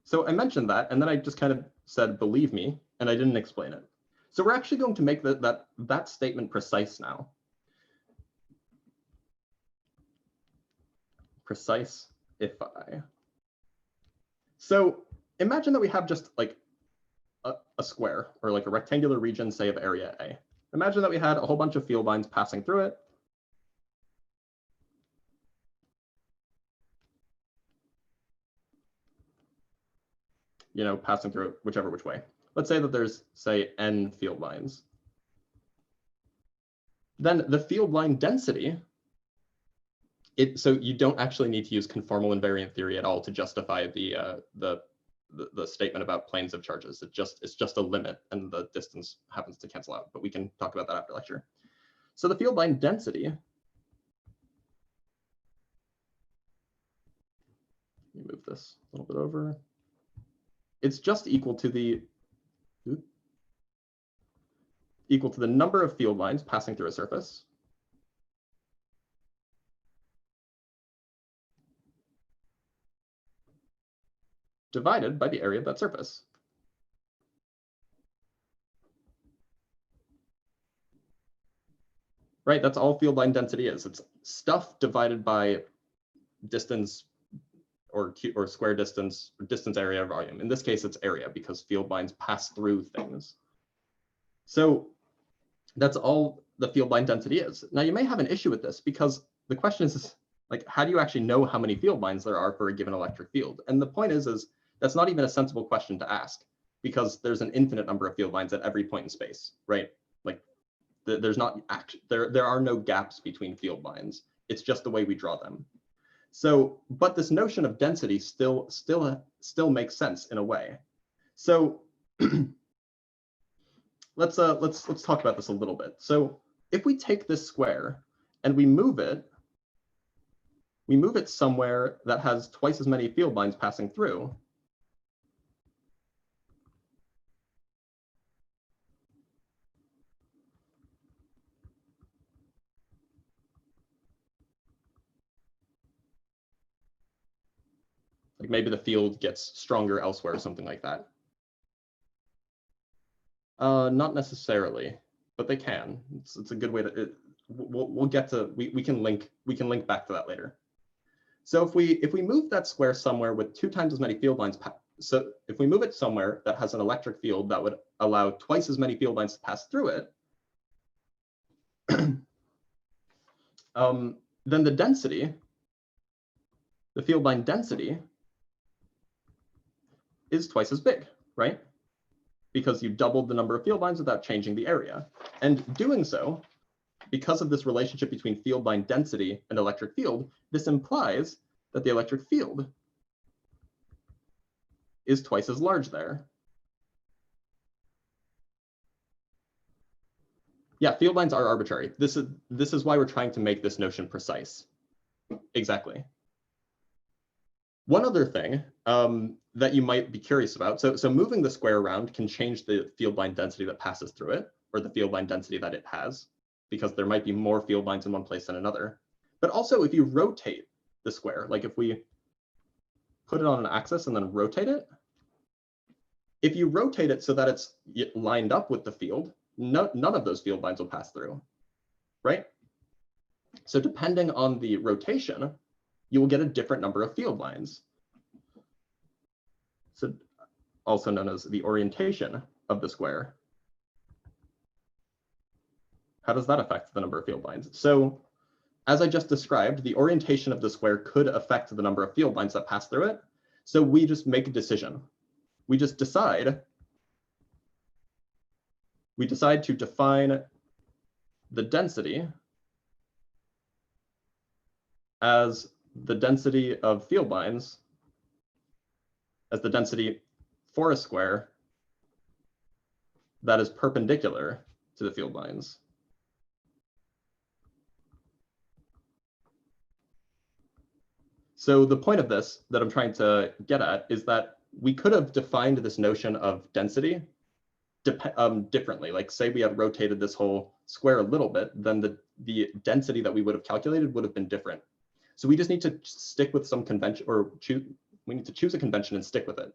So I mentioned that, and then I just kind of said, believe me, and I didn't explain it. So we're actually going to make that statement precise now. Precise if I. So imagine that we have just like a square, or like a rectangular region, say of area A. Imagine that we had a whole bunch of field lines passing through it. Passing through it which way. Let's say that there's, say, n field lines. Then the field line density, so you don't actually need to use conformal invariant theory at all to justify the statement about planes of charges. It's just a limit, and the distance happens to cancel out. But we can talk about that after lecture. So the field line density, let me move this a little bit over. It's just equal to the number of field lines passing through a surface divided by the area of that surface. Right, that's all field line density is. It's stuff divided by distance or square distance, or distance area volume. In this case, it's area because field lines pass through things. So that's all the field line density is. Now you may have an issue with this because the question is like, how do you actually know how many field lines there are for a given electric field? And the point is that's not even a sensible question to ask because there's an infinite number of field lines at every point in space, right? Like there's not there are no gaps between field lines. It's just the way we draw them. So, but this notion of density still makes sense in a way. So let's talk about this a little bit. So if we take this square and we move it somewhere that has twice as many field lines passing through, like maybe the field gets stronger elsewhere or something like that. Not necessarily, but they can. It's a good way to. We'll get to. We can link back to that later. So if we move that square somewhere with 2 times as many field lines, so if we move it somewhere that has an electric field that would allow twice as many field lines to pass through it, then the density, the field line density, is twice as big, right? Because you doubled the number of field lines without changing the area. And doing so, because of this relationship between field line density and electric field, this implies that the electric field is twice as large there. Yeah, field lines are arbitrary. This is why we're trying to make this notion precise. Exactly. One other thing that you might be curious about, so moving the square around can change the field line density that passes through it, or the field line density that it has, because there might be more field lines in one place than another. But also if you rotate the square, like if we put it on an axis and then rotate it, if you rotate it so that it's lined up with the field, none of those field lines will pass through, right? So depending on the rotation, you will get a different number of field lines. So also known as the orientation of the square. How does that affect the number of field lines? So as I just described, the orientation of the square could affect the number of field lines that pass through it. So we just make a decision. We just decide. We decide to define the density as the density of field lines as the density for a square that is perpendicular to the field lines. So the point of this that I'm trying to get at is that we could have defined this notion of density differently. Like say we had rotated this whole square a little bit, then the density that we would have calculated would have been different. So we just need to stick with some convention, or we need to choose a convention and stick with it.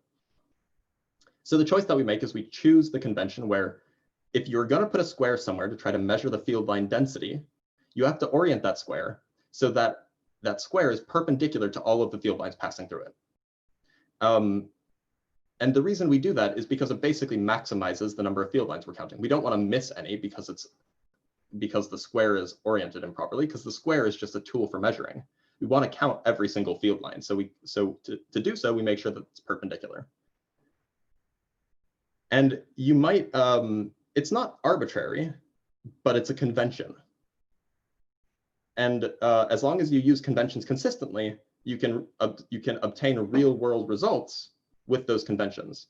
So the choice that we make is we choose the convention where if you're going to put a square somewhere to try to measure the field line density, you have to orient that square so that that square is perpendicular to all of the field lines passing through it. And the reason we do that is because it basically maximizes the number of field lines we're counting. We don't want to miss any because the square is oriented improperly, because the square is just a tool for measuring. We want to count every single field line. So to do so, we make sure that it's perpendicular. And you might, it's not arbitrary, but it's a convention. And as long as you use conventions consistently, you can obtain real world results with those conventions.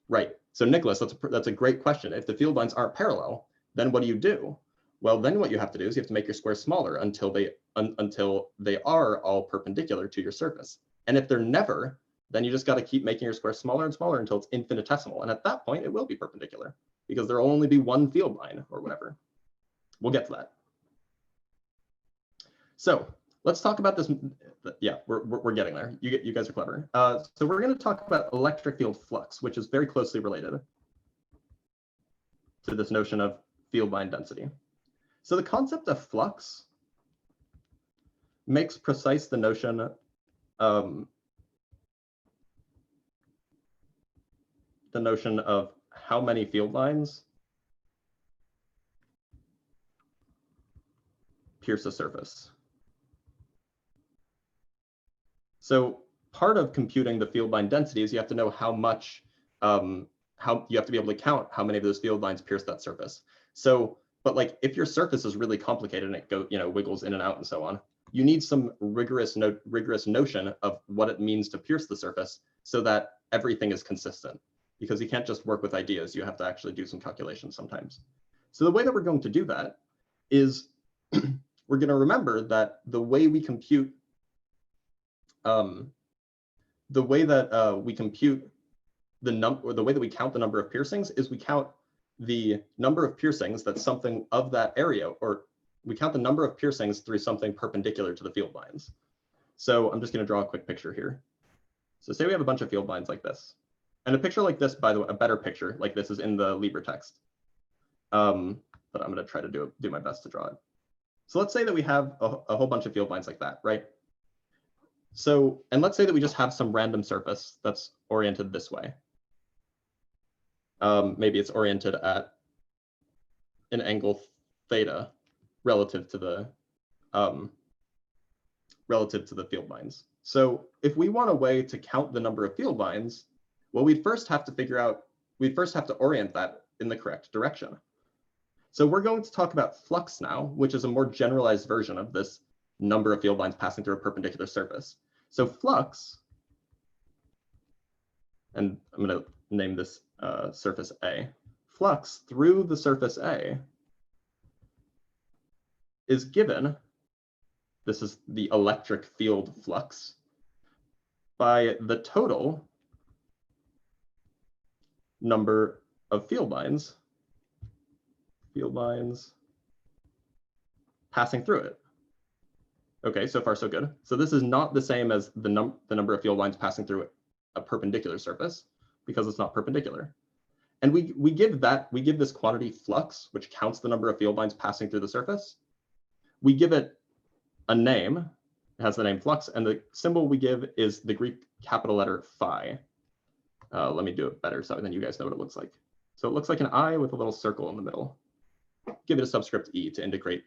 Right. So Nicholas, that's a great question. If the field lines aren't parallel, then what do you do? Well, then what you have to do is you have to make your squares smaller until they are all perpendicular to your surface. And if they're never, then you just got to keep making your squares smaller and smaller until it's infinitesimal. And at that point, it will be perpendicular because there will only be one field line or whatever. We'll get to that. So let's talk about this. Yeah, we're getting there. You guys are clever. So we're going to talk about electric field flux, which is very closely related to this notion of field line density. So the concept of flux makes precise the notion of how many field lines pierce a surface. So part of computing the field line density is you have to know how much, how you have to be able to count how many of those field lines pierce that surface. So, but like if your surface is really complicated and it wiggles in and out and so on, you need some rigorous notion of what it means to pierce the surface so that everything is consistent, because you can't just work with ideas. You have to actually do some calculations sometimes. So the way that we're going to do that is we're going to remember that the way we compute the way that we count the number of piercings is we count the number of piercings that something of that area, or we count the number of piercings through something perpendicular to the field lines. So I'm just going to draw a quick picture here. So say we have a bunch of field lines like this. And a picture like this, by the way, a better picture like this is in the LibreText. But I'm going to try to do my best to draw it. So let's say that we have a whole bunch of field lines like that, right? So, and let's say that we just have some random surface that's oriented this way. Maybe it's oriented at an angle theta relative to the field lines. So if we want a way to count the number of field lines, well, we'd first have to orient that in the correct direction. So we're going to talk about flux now, which is a more generalized version of this number of field lines passing through a perpendicular surface. So flux, and I'm going to name this surface A. Flux through the surface A is given, this is the electric field flux, by the total number of field lines passing through it. Okay, so far so good. So this is not the same as the number of field lines passing through a perpendicular surface, because it's not perpendicular. And we give this quantity flux, which counts the number of field lines passing through the surface. We give it a name. It has the name flux, and the symbol we give is the Greek capital letter phi. Let me do it better so then you guys know what it looks like. So it looks like an eye with a little circle in the middle. Give it a subscript E to integrate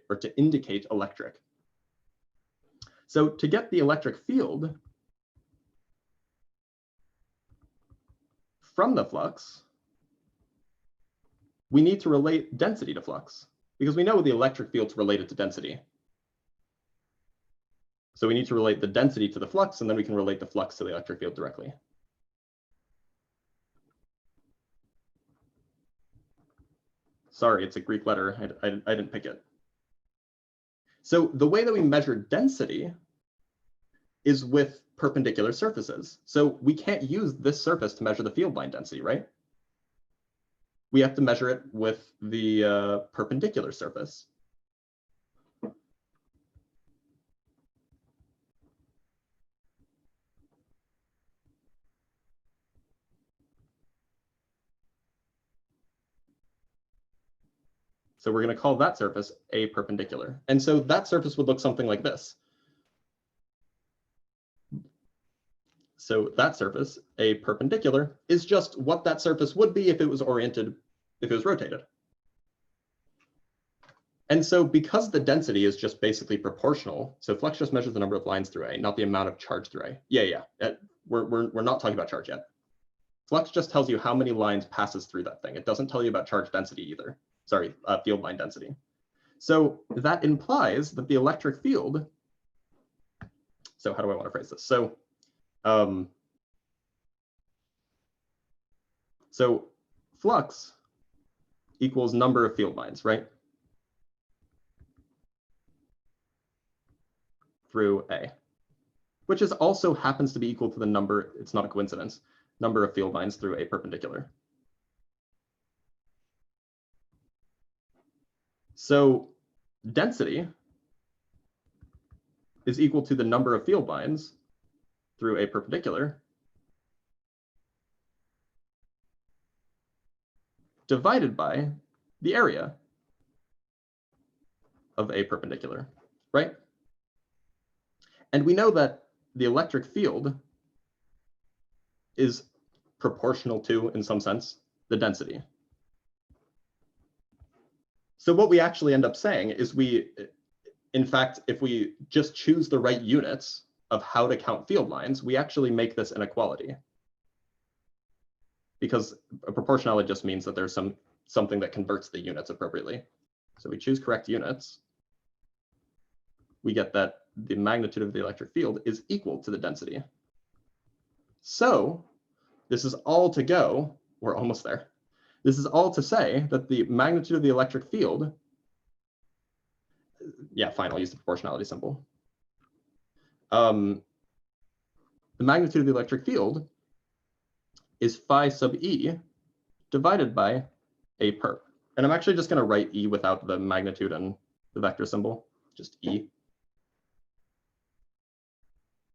or to indicate electric. So to get the electric field from the flux, we need to relate density to flux, because we know the electric field's related to density. So we need to relate the density to the flux, and then we can relate the flux to the electric field directly. Sorry, it's a Greek letter. I didn't pick it. So the way that we measure density is with perpendicular surfaces. So we can't use this surface to measure the field line density, right? We have to measure it with the perpendicular surface. So we're going to call that surface a perpendicular. And so that surface would look something like this. So that surface, a perpendicular, is just what that surface would be if it was oriented, if it was rotated. And so because the density is just basically proportional, so Flux just measures the number of lines through A, not the amount of charge through A. Yeah. We're not talking about charge yet. Flux just tells you how many lines passes through that thing. It doesn't tell you about charge density either. Sorry, field line density. So that implies that the electric field, so how do I want to phrase this? So flux equals number of field lines, right? Through A, which is also happens to be equal to the number, it's not a coincidence, number of field lines through a perpendicular. So density is equal to the number of field lines through a perpendicular divided by the area of a perpendicular, right? And we know that the electric field is proportional to, in some sense, the density. So what we actually end up saying is in fact, if we just choose the right units of how to count field lines, we actually make this an equality. Because a proportionality just means that there's something that converts the units appropriately. So we choose correct units. We get that the magnitude of the electric field is equal to the density. So this is all to go, we're almost there. This is all to say that the magnitude of the electric field, yeah, fine, I'll use the proportionality symbol. The magnitude of the electric field is phi sub E divided by a perp. And I'm actually just going to write E without the magnitude and the vector symbol, just E.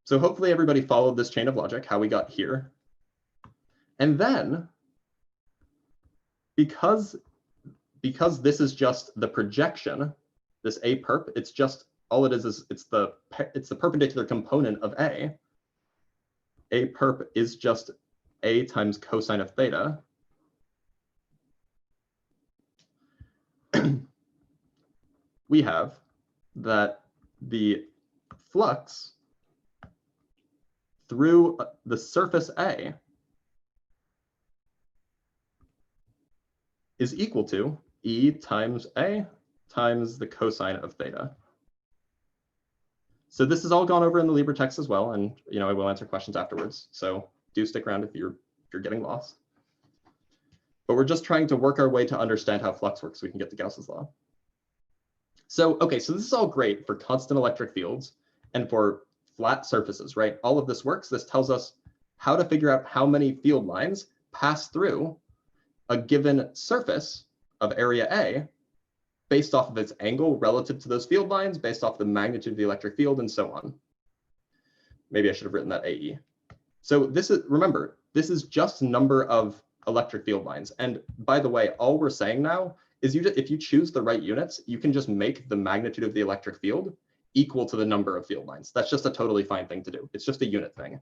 So hopefully everybody followed this chain of logic, how we got here. And then, because this is just the projection, this A perp, it's just, all it is it's the perpendicular component of A. A perp is just A times cosine of theta. We have that the flux through the surface A is equal to E times A times the cosine of theta. So this is all gone over in the Libre text as well, and I will answer questions afterwards. So do stick around if you're getting lost. But we're just trying to work our way to understand how flux works so we can get to Gauss's law. So, okay, so this is all great for constant electric fields and for flat surfaces, right? All of this works. This tells us how to figure out how many field lines pass through a given surface of area A based off of its angle relative to those field lines, based off the magnitude of the electric field, and so on. Maybe I should have written that AE. So this is, remember, this is just number of electric field lines. And by the way, all we're saying now is if you choose the right units, you can just make the magnitude of the electric field equal to the number of field lines. That's just a totally fine thing to do. It's just a unit thing.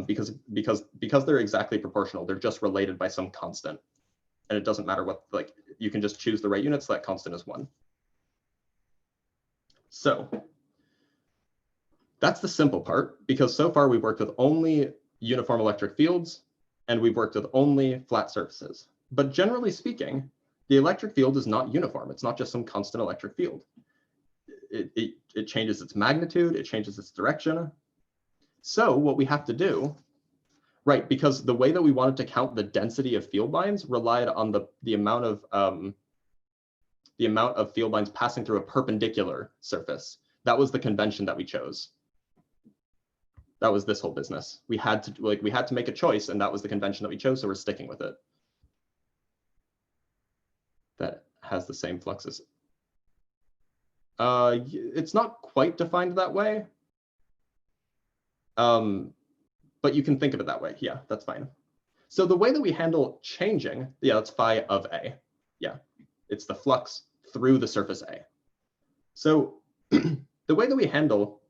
Because they're exactly proportional, they're just related by some constant. And it doesn't matter what, like, you can just choose the right units, that constant is 1. So that's the simple part, because so far we've worked with only uniform electric fields and we've worked with only flat surfaces. But generally speaking, the electric field is not uniform. It's not just some constant electric field. It changes its magnitude, it changes its direction. So what we have to do, right, because the way that we wanted to count the density of field lines relied on the amount of field lines passing through a perpendicular surface. That was the convention that we chose. That was this whole business. We had to make a choice, and that was the convention that we chose, so we're sticking with it. That has the same fluxes. It's not quite defined that way. But you can think of it that way. Yeah, that's fine. So the way that we handle changing, yeah, that's phi of A. Yeah, it's the flux through the surface A. So the way that we handle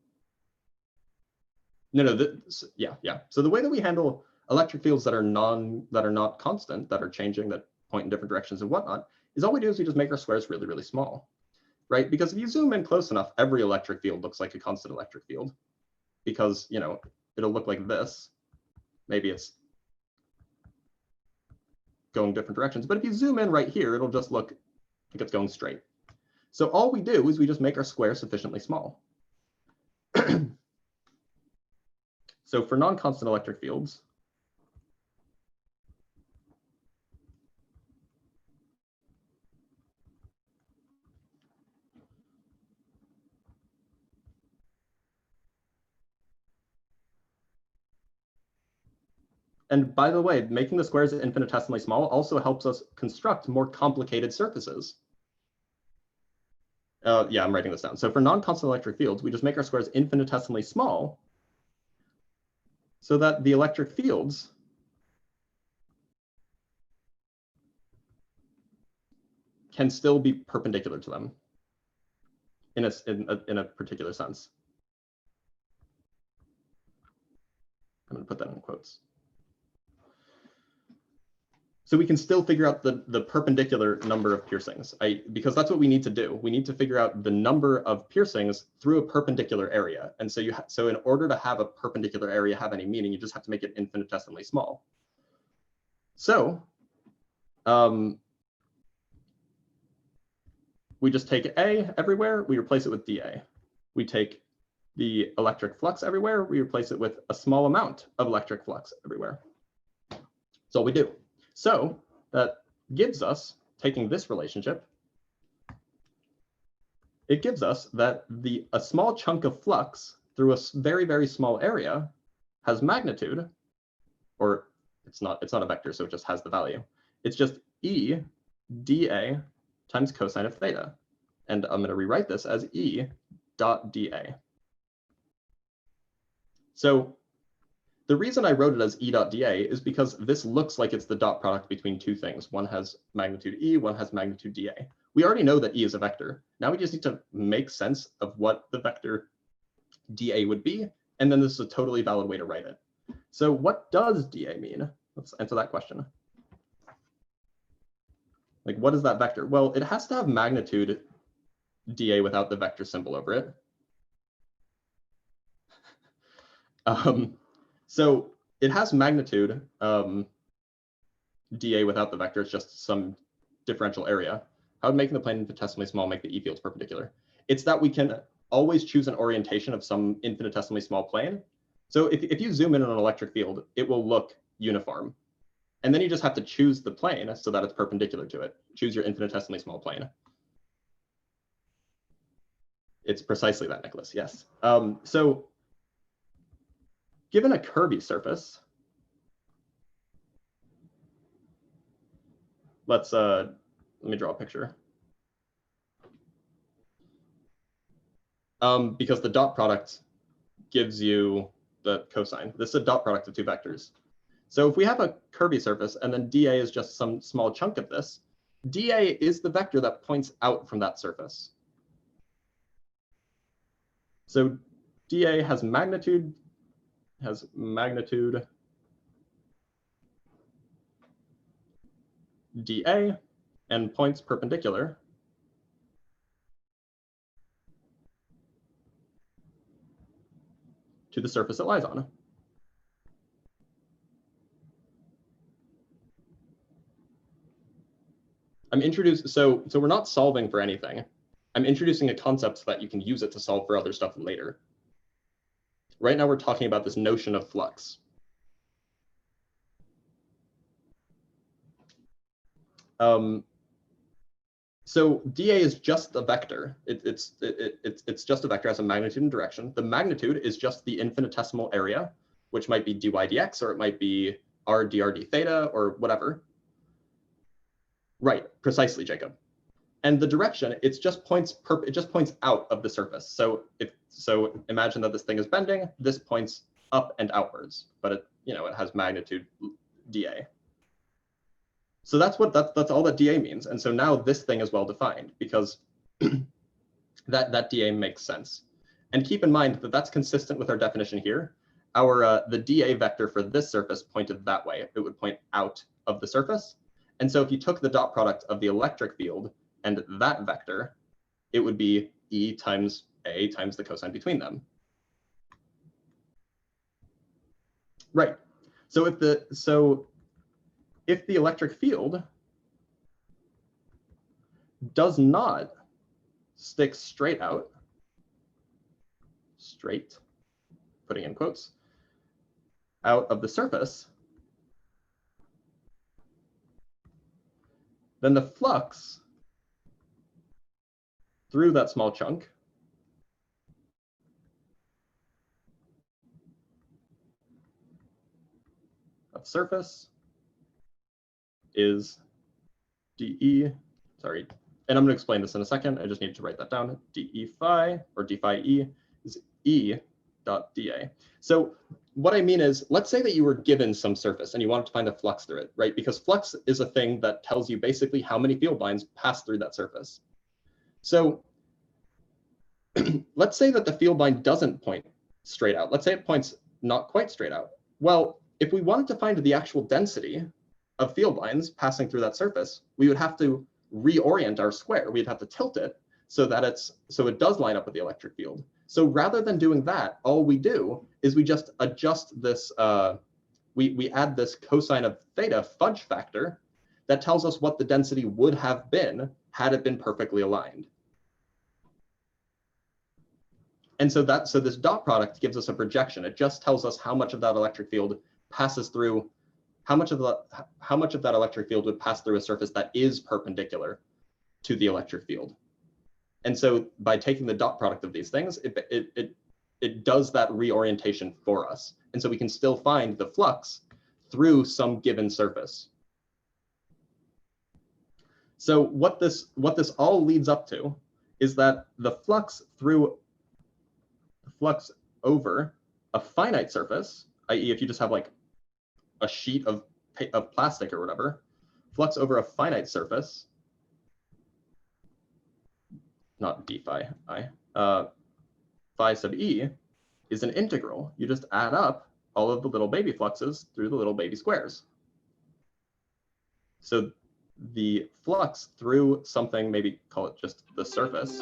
Yeah. So the way that we handle electric fields that are not constant, that are changing, that point in different directions and whatnot, is all we do is we just make our squares really, really small, right? Because if you zoom in close enough, every electric field looks like a constant electric field, because it'll look like this. Maybe it's going different directions, but if you zoom in right here, it'll just look like it's going straight. So all we do is we just make our square sufficiently small. So for non-constant electric fields, and by the way, making the squares infinitesimally small also helps us construct more complicated surfaces. Yeah, I'm writing this down. So for non-constant electric fields, we just make our squares infinitesimally small so that the electric fields can still be perpendicular to them in a particular sense. I'm going to put that in quotes. So we can still figure out the perpendicular number of piercings, because that's what we need to do. We need to figure out the number of piercings through a perpendicular area. And so so in order to have a perpendicular area have any meaning, you just have to make it infinitesimally small. So we just take A everywhere, we replace it with dA. We take the electric flux everywhere, we replace it with a small amount of electric flux everywhere. That's all we do. So that gives us, taking this relationship, it gives us that a small chunk of flux through a very, very small area has magnitude, or it's not a vector, so it just has the value. It's just E dA times cosine of theta. And I'm going to rewrite this as E dot dA. So the reason I wrote it as E dot dA is because this looks like it's the dot product between two things. One has magnitude E, one has magnitude dA. We already know that E is a vector. Now we just need to make sense of what the vector dA would be, and then this is a totally valid way to write it. So what does dA mean? Let's answer that question. Like, what is that vector? Well, it has to have magnitude dA without the vector symbol over it. So it has magnitude dA without the vector. It's just some differential area. How would making the plane infinitesimally small make the E fields perpendicular? It's that we can always choose an orientation of some infinitesimally small plane. So if you zoom in on an electric field, it will look uniform. And then you just have to choose the plane so that it's perpendicular to it. Choose your infinitesimally small plane. It's precisely that, Nicholas, yes. So given a curvy surface, let me draw a picture. Because the dot product gives you the cosine. This is a dot product of two vectors. So if we have a curvy surface and then dA is just some small chunk of this, dA is the vector that points out from that surface. So dA has magnitude dA and points perpendicular to the surface it lies on. So we're not solving for anything. I'm introducing a concept so that you can use it to solve for other stuff later. Right now we're talking about this notion of flux. So dA is just a vector. It's just a vector, has a magnitude and direction. The magnitude is just the infinitesimal area, which might be dy dx, or it might be r dr d theta, or whatever. Right, precisely, Jacob. And the direction, it just points out of the surface. So imagine that this thing is bending. This points up and outwards, but it has magnitude dA. So that's all that dA means. And so now this thing is well defined because that dA makes sense. And keep in mind that that's consistent with our definition here. the dA vector for this surface pointed that way. It would point out of the surface. And so if you took the dot product of the electric field and that vector, it would be E times A times the cosine between them. Right. So if the electric field does not stick straight out, straight, putting in quotes, out of the surface, then the flux through that small chunk of surface is dE, sorry, and I'm going to explain this in a second. I just need to write that down. dE phi, or d phi E, is E dot dA. So what I mean is, let's say that you were given some surface and you wanted to find the flux through it, right? Because flux is a thing that tells you basically how many field lines pass through that surface. So let's say that the field line doesn't point straight out. Let's say it points not quite straight out. Well, if we wanted to find the actual density of field lines passing through that surface, we would have to reorient our square. We'd have to tilt it so that it does line up with the electric field. So rather than doing that, all we do is we just adjust this, we add this cosine of theta fudge factor that tells us what the density would have been had it been perfectly aligned. And so this dot product gives us a projection. It just tells us how much of that electric field passes through, how much of that electric field would pass through a surface that is perpendicular to the electric field. And so by taking the dot product of these things, it does that reorientation for us. And so we can still find the flux through some given surface. So what this all leads up to is that the flux over a finite surface, i.e. if you just have like a sheet of plastic or whatever, flux over a finite surface, not d phi I, phi sub E is an integral. You just add up all of the little baby fluxes through the little baby squares. So the flux through something, maybe call it just the surface,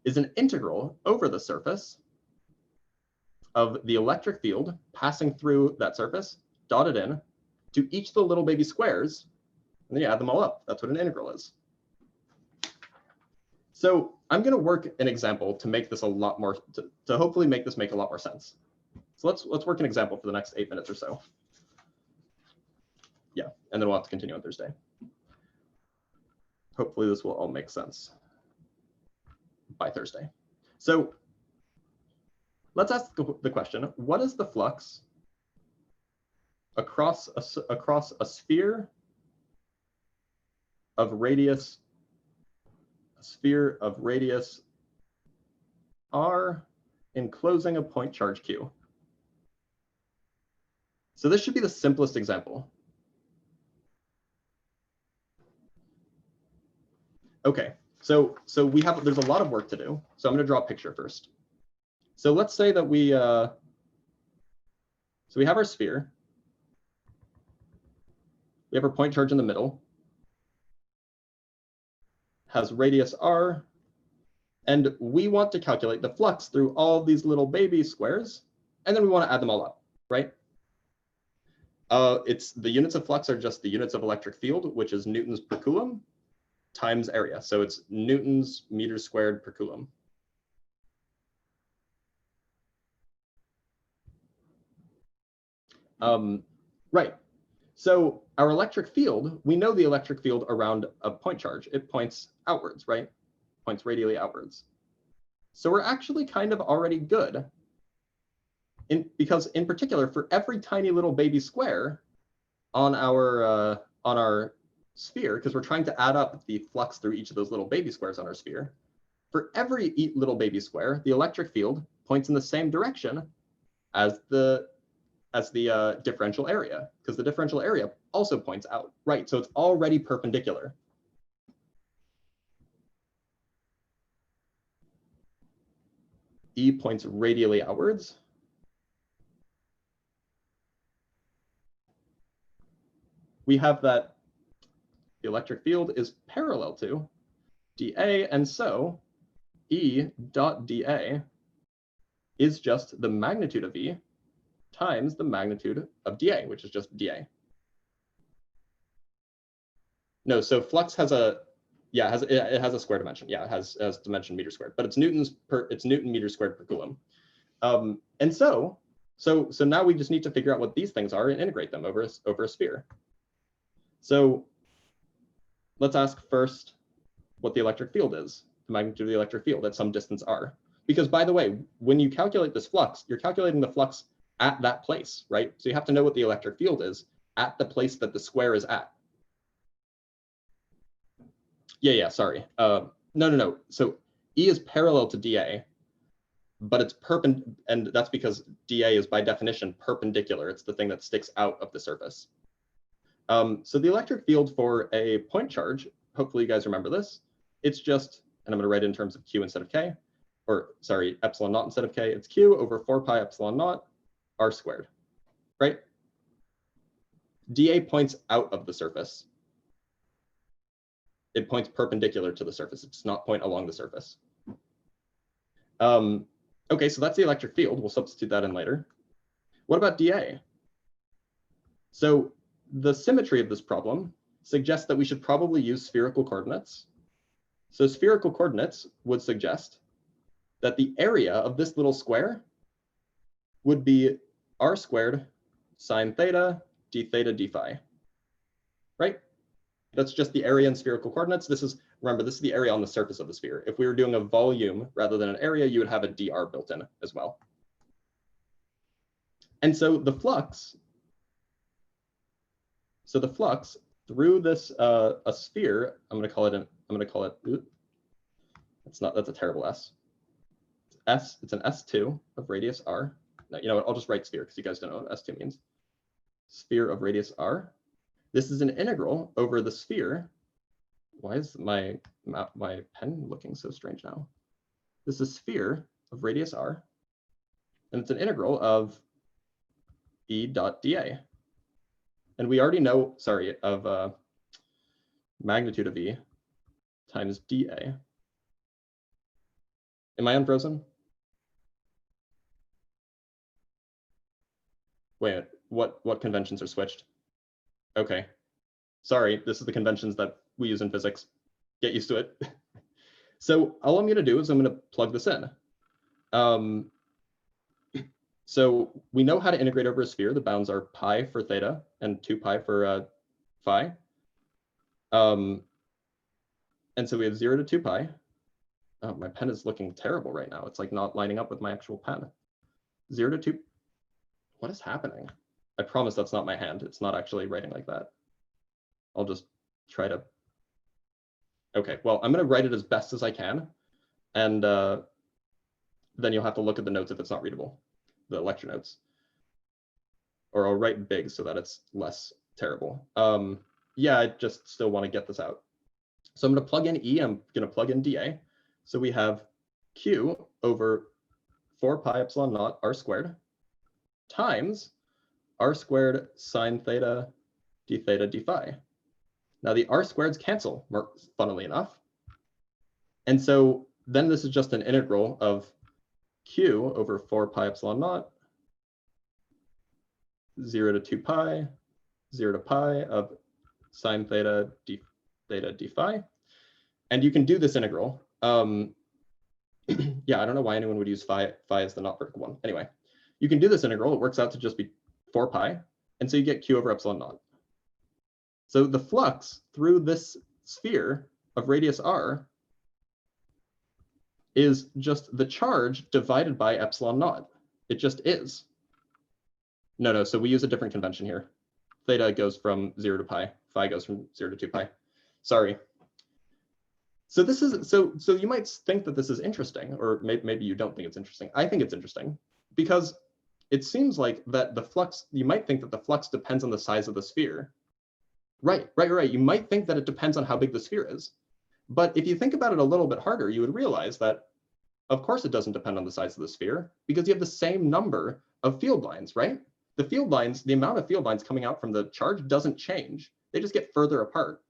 is an integral over the surface of the electric field passing through that surface, dotted in, to each of the little baby squares, and then you add them all up. That's what an integral is. So I'm going to work an example to make this a lot more, to hopefully make this make a lot more sense. So let's work an example for the next 8 minutes or so. Yeah, and then we'll have to continue on Thursday. Hopefully this will all make sense by Thursday. So let's ask the question, what is the flux across a sphere of radius r enclosing a point charge q? So this should be the simplest example. Okay, so there's a lot of work to do. So I'm going to draw a picture first. So let's say that we have our sphere. We have our point charge in the middle. Has radius r, and we want to calculate the flux through all of these little baby squares, and then we want to add them all up, right? It's the units of flux are just the units of electric field, which is newtons per coulomb, times area. So it's newtons meters squared per coulomb. Right. So our electric field, we know the electric field around a point charge. It points outwards, right? Points radially outwards. So we're actually kind of already good. Because in particular, for every tiny little baby square on our sphere, because we're trying to add up the flux through each of those little baby squares on our sphere, for every little baby square, the electric field points in the same direction as the differential area, because the differential area also points out, right? So it's already perpendicular. E points radially outwards, we have that the electric field is parallel to dA, and so E dot dA is just the magnitude of E times the magnitude of dA, which is just dA. No, so flux has a, yeah, it has a square dimension. Yeah, it has dimension meter squared, but it's Newton meter squared per coulomb. And so now we just need to figure out what these things are and integrate them over a sphere. So let's ask first what the electric field is, the magnitude of the electric field at some distance r. Because by the way, when you calculate this flux, you're calculating the flux at that place, right? So you have to know what the electric field is at the place that the square is at. Yeah, sorry. No. So E is parallel to dA, but it's perpendicular, and that's because dA is by definition perpendicular. It's the thing that sticks out of the surface. So the electric field for a point charge, hopefully you guys remember this, it's just, and I'm going to write it in terms of Q instead of K, or sorry, epsilon naught instead of K, it's Q over 4 pi epsilon naught r squared, right? dA points out of the surface. It points perpendicular to the surface. It does not point along the surface. Okay, so that's the electric field. We'll substitute that in later. What about dA? So the symmetry of this problem suggests that we should probably use spherical coordinates. So spherical coordinates would suggest that the area of this little square would be r squared sine theta d theta d phi, right? That's just the area in spherical coordinates. Remember, this is the area on the surface of the sphere. If we were doing a volume rather than an area, you would have a dr built in as well. And so the flux through this a sphere, that's a terrible S. It's an S2 of radius r. Now, you know what, I'll just write sphere because you guys don't know what S2 means. Sphere of radius r. This is an integral over the sphere. Why is my pen looking so strange now? This is a sphere of radius r, and it's an integral of E dot dA. And we already know, sorry, of magnitude of E times dA. Am I unfrozen? Wait, what conventions are switched? Okay, sorry, this is the conventions that we use in physics. Get used to it. So all I'm gonna do is I'm gonna plug this in. So we know how to integrate over a sphere. The bounds are pi for theta and 2 pi for phi. And so we have 0 to 2 pi. Oh, my pen is looking terrible right now. It's like not lining up with my actual pen. 0 to 2. What is happening? I promise that's not my hand. It's not actually writing like that. I'll just try to. Okay, well, I'm going to write it as best as I can. And then you'll have to look at the notes if it's not readable, the lecture notes. Or I'll write big so that it's less terrible. Yeah, I just still want to get this out. So I'm going to plug in E. I'm going to plug in dA. So we have Q over 4 pi epsilon naught r squared times r squared sine theta d theta d phi. Now the r squareds cancel, funnily enough. And so then this is just an integral of Q over 4 pi epsilon naught, 0 to 2 pi, 0 to pi of sine theta d phi. And you can do this integral. Yeah, I don't know why anyone would use phi as the not vertical one. Anyway, you can do this integral. It works out to just be 4 pi. And so you get Q over epsilon naught. So the flux through this sphere of radius r is just the charge divided by epsilon naught. It just is. No, so we use a different convention here. Theta goes from 0 to pi. Phi goes from 0 to 2 pi. Sorry. So this is so you might think that this is interesting, or maybe you don't think it's interesting. I think it's interesting because it seems like that the flux, you might think that the flux depends on the size of the sphere. Right. You might think that it depends on how big the sphere is. But if you think about it a little bit harder, you would realize that, Of course it doesn't depend on the size of the sphere, because you have the same number of field lines, right? The field lines, the amount of field lines coming out from the charge doesn't change. They just get further apart.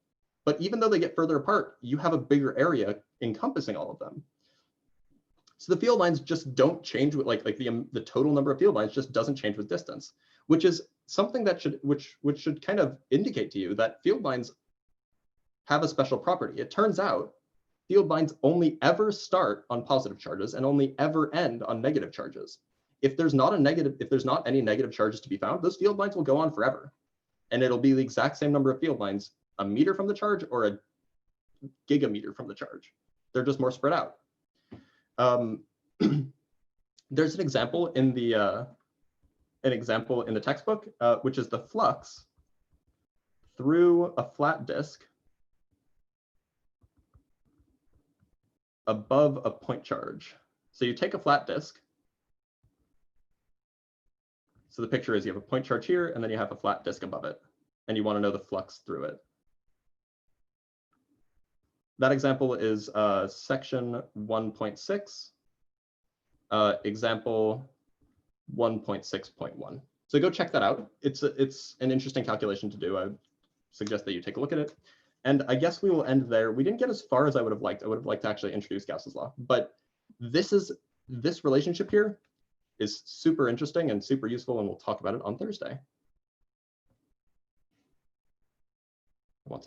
But even though they get further apart, you have a bigger area encompassing all of them. So the field lines just don't change with like the total number of field lines just doesn't change with distance, which is something that should kind of indicate to you that field lines have a special property. It turns out field lines only ever start on positive charges and only ever end on negative charges. If there's not any negative charges to be found, those field lines will go on forever. And it'll be the exact same number of field lines a meter from the charge or a gigameter from the charge. They're just more spread out. There's an example in the textbook, which is the flux through a flat disk above a point charge. So you take a flat disk. So the picture is you have a point charge here, and then you have a flat disk above it, and you want to know the flux through it. That example is section 1.6, example 1.6.1. So go check that out. It's an interesting calculation to do. I suggest that you take a look at it. And I guess we will end there. We didn't get as far as I would have liked. I would have liked to actually introduce Gauss's law, but this relationship here is super interesting and super useful, and we'll talk about it on Thursday.